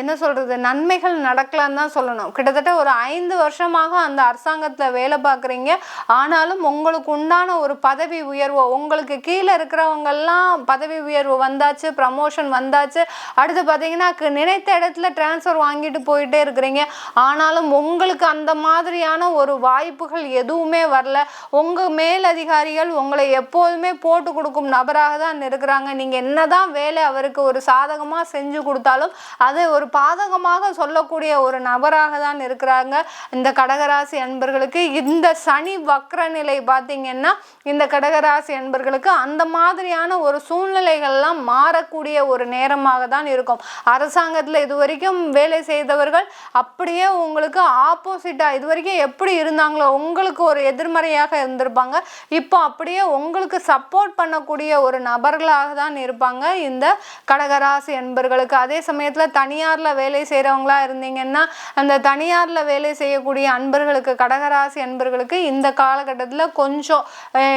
என்ன சொல்றது நன்மைகள் நடக்கலான்னு தான் சொல்லணும். கிட்டத்தட்ட ஒரு 5 வருஷமாக அந்த அரசாங்கத்துல வேலை பார்க்குறீங்க. ஆனாலும் உங்களுக்கு உண்டான ஒரு பதவி உயர்வு, உங்களுக்கு கீழே இருக்கிறவங்க எல்லாம் பதவி உயர்வு வந்தாச்சு, ப்ரமோஷன் வந்தாச்சு. அடுத்து பார்த்தீங்கன்னா நினைத்த இடத்துல டிரான்ஸ்ஃபர் வாங்கிட்டு போயிட்டே இருக்கிறீங்க. ஆனாலும் உங்களுக்கு அந்த மாதிரியான ஒரு வாய்ப்புகள் எதுவுமே வரல. உங்க மேலதிகாரிகள் உங்களை எப்போதுமே போட்டு கொடுக்கும் நபராக தான் இருக்கிறாங்க. நீங்க என்னதான் வேலை அவருக்கு ஒரு சாதகமா செஞ்சு கொடுத்தாலும் அதை ஒரு பாதகமாக சொல்லக்கூடிய ஒரு நபராக தான் இருக்கிறாங்க இந்த கடகராசி அன்பர்களுக்கு. இந்த சனி வக்ர நிலை பார்த்தீங்கன்னா இந்த கடகராசி அன்பர்களுக்கு அந்த மாதிரியான ஒரு சூழ்நிலைகள்லாம் மாறக்கூடிய ஒரு நேரமாக தான் இருக்கும். அரசாங்கத்தில் இதுவரைக்கும் வேலை செய்தவர்கள் அப்படியே உங்களுக்கு ஆப்போசிட்டா இதுவரைக்கும் எப்படி இருந்தாங்களோ உங்களுக்கு ஒரு எதிர்மறையாக இருந்திருப்பாங்க. இப்போ அப்படியே உங்களுக்கு சப்போர்ட் பண்ணக்கூடிய ஒரு நபர்களாக தான் இருப்பாங்க இந்த கடகராசி அன்பர்களுக்கு. அதே சமயத்தில் தனியாரில் வேலை செய்கிறவங்களா இருந்தீங்கன்னா அந்த தனியாரில் வேலை செய்யக்கூடிய அன்பர்களுக்கு, கடகராசி அன்பர்களுக்கு இந்த காலகட்டத்தில் கொஞ்சம்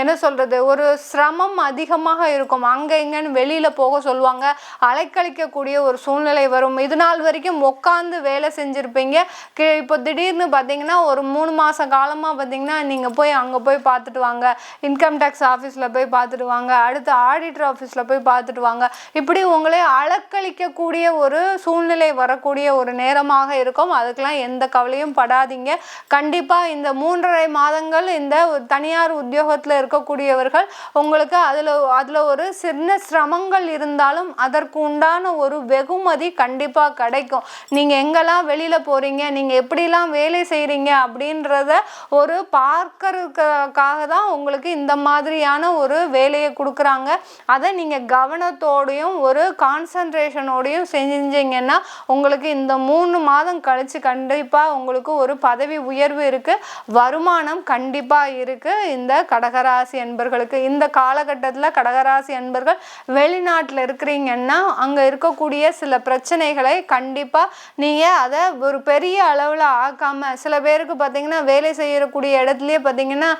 என்ன சொல்கிறது ஒரு சிரமம் அதிகமாக இருக்கும். அங்கே இங்கன்னு வெளியில் போக சொல்லுவாங்க, அலைக்கழிக்கக்கூடிய ஒரு சூழ்நிலை வரும். இது நாள் வரைக்கும் உட்காந்து வேலை செஞ்சுருப்பீங்க. இப்போ திடீர்னு பார்த்தீங்கன்னா ஒரு 3 மாத காலமாக பார்த்தீங்கன்னா நீங்கள் போய் அங்கே போய் பார்த்துட்டு வாங்க, இன்கம் டேக்ஸ் ஆஃபீஸில் போய் பார்த்துட்டு வாங்க, அடுத்து ஆடிட்டர் ஆஃபீஸில் போய் பார்த்துட்டு வாங்க, இப்படி உங்களை அலக்களிக்கக்கூடிய ஒரு சூழ்நிலை வரக்கூடிய ஒரு நேரமாக இருக்கும். அதுக்கெல்லாம் எந்த கவலையும் படாதீங்க. கண்டிப்பாக இந்த 3.5 மாதங்கள் இந்த தனியார் உத்தியோகத்தில் இருக்கக்கூடியவர்கள் உங்களுக்கு அதில் ஒரு சின்ன சிரமங்கள் இருந்தாலும் அதற்கு உண்டான ஒரு வெகுமதி கண்டிப்பாக கிடைக்கும். நீங்கள் எங்கெல்லாம் வெளியில் போகிறீங்க, நீங்கள் எப்படிலாம் வேலை செய்கிறீங்க அப்படின்றத ஒரு பார்க்கறதுக்காக தான் உங்களுக்கு இந்த மாதிரியான ஒரு வேலையை கொடுக்குறாங்க. அதை நீங்கள் கவனத்தோடையும் ஒரு கான்சன்ட்ரேஷனோடையும் செஞ்சீங்கன்னா உங்களுக்கு இந்த 3 மாதம் கழிச்சு கண்டிப்பாக உங்களுக்கு ஒரு பதவி உயர்வு இருக்குது, வருமானம் கண்டிப்பாக இருக்குது இந்த கடகராசி அன்பர்களுக்கு. இந்த காலகட்டத்தில் கடகராசி அன்பர்கள் வெளிநாட்டில் இருக்கிறீங்கன்னா அங்கே இருக்கக்கூடிய சில பிரச்சனைகளை கண்டிப்பாக நீங்கள் அதை ஒரு பெரிய அளவில் ஆக்காமல், சில பேருக்கு பார்த்தீங்கன்னா வேலை செய்யக்கூடிய இடத்துலையே பார்த்தீங்கன்னா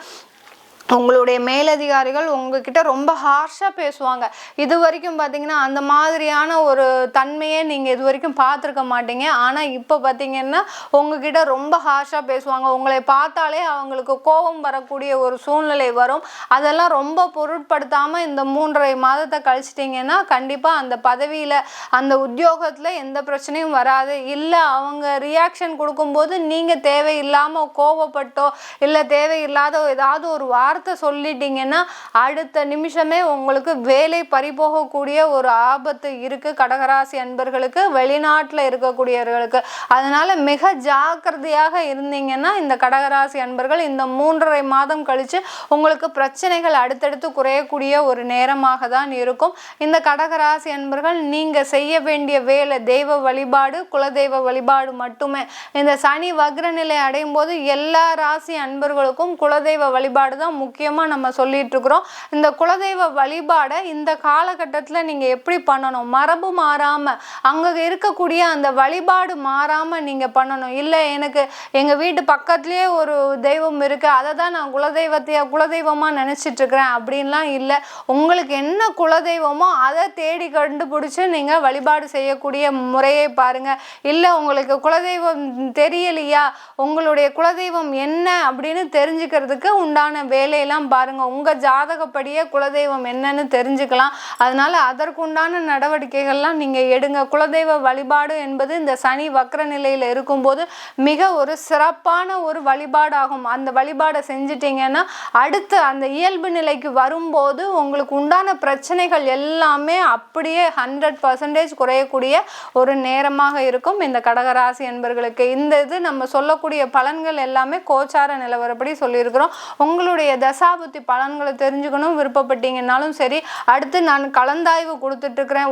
உங்களுடைய மேலதிகாரிகள் உங்ககிட்ட ரொம்ப ஹார்ஷாக பேசுவாங்க. இது வரைக்கும் பார்த்தீங்கன்னா அந்த மாதிரியான ஒரு தன்மையை நீங்கள் இது வரைக்கும் பார்த்துருக்க மாட்டீங்க. ஆனால் இப்போ பார்த்தீங்கன்னா உங்ககிட்ட ரொம்ப ஹார்ஷாக பேசுவாங்க. உங்களை பார்த்தாலே அவங்களுக்கு கோபம் வரக்கூடிய ஒரு சூழ்நிலை வரும். அதெல்லாம் ரொம்ப பொருட்படுத்தாமல் இந்த 3.5 மாதத்தை கழிச்சிட்டிங்கன்னா கண்டிப்பாக அந்த பதவியில் அந்த உத்தியோகத்தில் எந்த பிரச்சனையும் வராது. இல்லை அவங்க ரியாக்ஷன் கொடுக்கும்போது நீங்கள் தேவையில்லாமல் கோபப்பட்டோ இல்லை தேவையில்லாத ஏதாவது ஒரு வார்த்தை வார்த்தை சொல்லிட்டீங்கன்னா அடுத்த நிமிஷமே உங்களுக்கு வேலை பறிபோகக்கூடிய ஒரு ஆபத்து இருக்கு கடகராசி அன்பர்களுக்கு, வெளிநாட்டுல இருக்கக்கூடியவர்களுக்கு. அதனால மிக ஜாக்கிரதையாக இருந்தீங்கன்னா இந்த கடகராசி அன்பர்கள் இந்த 3.5 மாதம் கழிச்சு உங்களுக்கு பிரச்சனைகள் அடுத்தடுத்து குறையக்கூடிய ஒரு நேரமாக தான் இருக்கும். இந்த கடகராசி அன்பர்கள் நீங்க செய்ய வேண்டிய வேலை தெய்வ வழிபாடு, குலதெய்வ வழிபாடு மட்டுமே. இந்த சனி வக்ர நிலை அடையும் போது எல்லா ராசி அன்பர்களுக்கும் குலதெய்வ வழிபாடு தான் முக்கியமா நம்ம சொல்லிட்டு இருக்கிறோம். இந்த குலதெய்வ வழிபாடை இந்த காலகட்டத்தில் நீங்க எப்படி பண்ணணும், மரபு மாறாம அங்க இருக்கக்கூடிய அந்த வழிபாடு மாறாம நீங்க பண்ணணும். இல்லை எனக்கு எங்க வீட்டு பக்கத்துலயே ஒரு தெய்வம் இருக்கு, அதை தான் நான் குலதெய்வமா நினைச்சிட்டு இருக்கிறேன் அப்படின்லாம் இல்லை. உங்களுக்கு என்ன குலதெய்வமோ அதை தேடி கண்டுபிடிச்சு நீங்க வழிபாடு செய்யக்கூடிய முறையை பாருங்க. இல்லை உங்களுக்கு குலதெய்வம் தெரியலையா, உங்களுடைய குலதெய்வம் என்ன அப்படின்னு தெரிஞ்சுக்கிறதுக்கு உண்டான வேலையெல்லாம் பாருங்க. உங்க ஜாதகப்படியே குலதெய்வம் என்னன்னு தெரிஞ்சுக்கலாம். அதனால அதற்குண்டான நடவடிக்கைகள்லாம் நீங்க எடுங்க. குலதெய்வ வழிபாடு என்பது இந்த சனி வக்ர நிலையில இருக்கும்போது மிக ஒரு சிறப்பான ஒரு வழிபாடாகும். அந்த வழிபாடை செஞ்சிட்டீங்கன்னா அடுத்து அந்த இயல்பு நிலைக்கு வரும்போது உங்களுக்கு உண்டான பிரச்சனைகள் எல்லாமே அப்படியே 100% குறையக்கூடிய ஒரு நேரமாக இருக்கும் இந்த கடகராசி என்பர்களுக்கு. இந்த இது நம்ம சொல்லக்கூடிய பலன்கள் எல்லாமே கோச்சார நிலவரப்படி சொல்லியிருக்கிறோம். உங்களுடைய தசாபுத்தி பலன்களை தெரிஞ்சுக்கணும் விருப்பப்பட்டீங்கன்னாலும் சரி, அடுத்து நான் கலந்தாய்வு கொடுத்துட்டு இருக்கிறேன்.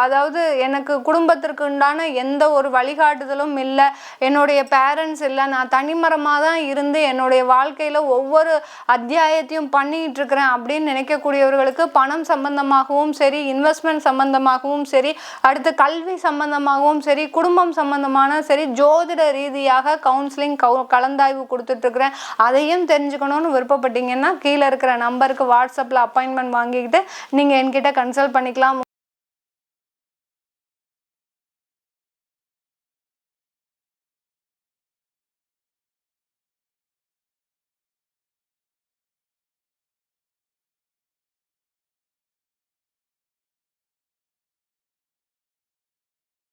அதாவது எனக்கு குடும்பத்திற்கு உண்டான எந்த ஒரு வழிகாட்டுதலும் இல்லை, என்னுடைய பேரண்ட்ஸ் இல்லை, நான் தனிமரமாக தான் இருந்து என்னுடைய வாழ்க்கையில் ஒவ்வொரு அத்தியாயத்தையும் பண்ணிட்டு இருக்கிறேன் அப்படின்னு நினைக்கக்கூடியவர்களுக்கு பணம் சம்பந்தமாகவும் சரி, இன்வெஸ்ட்மெண்ட் சம்பந்தமாகவும் சரி, அடுத்து கல்வி சம்பந்தமாகவும் சரி, குடும்பம் சம்பந்தமான சரி, ஜோதிட ரீதியாக கவுன்சிலிங் கலந்தாய்வு கொடுத்துட்டு இருக்கிறேன். அதையும் தெரிஞ்சுக்கணும்னு விருப்பப்பட்டீங்கன்னா கீழே இருக்கிற நம்பருக்கு வாட்ஸ்அப்பில் அப்பாயின்மெண்ட் வாங்கிக்கிட்டு நீங்கள் என்கிட்ட கன்சல்ட் பண்ணிக்கலாம்.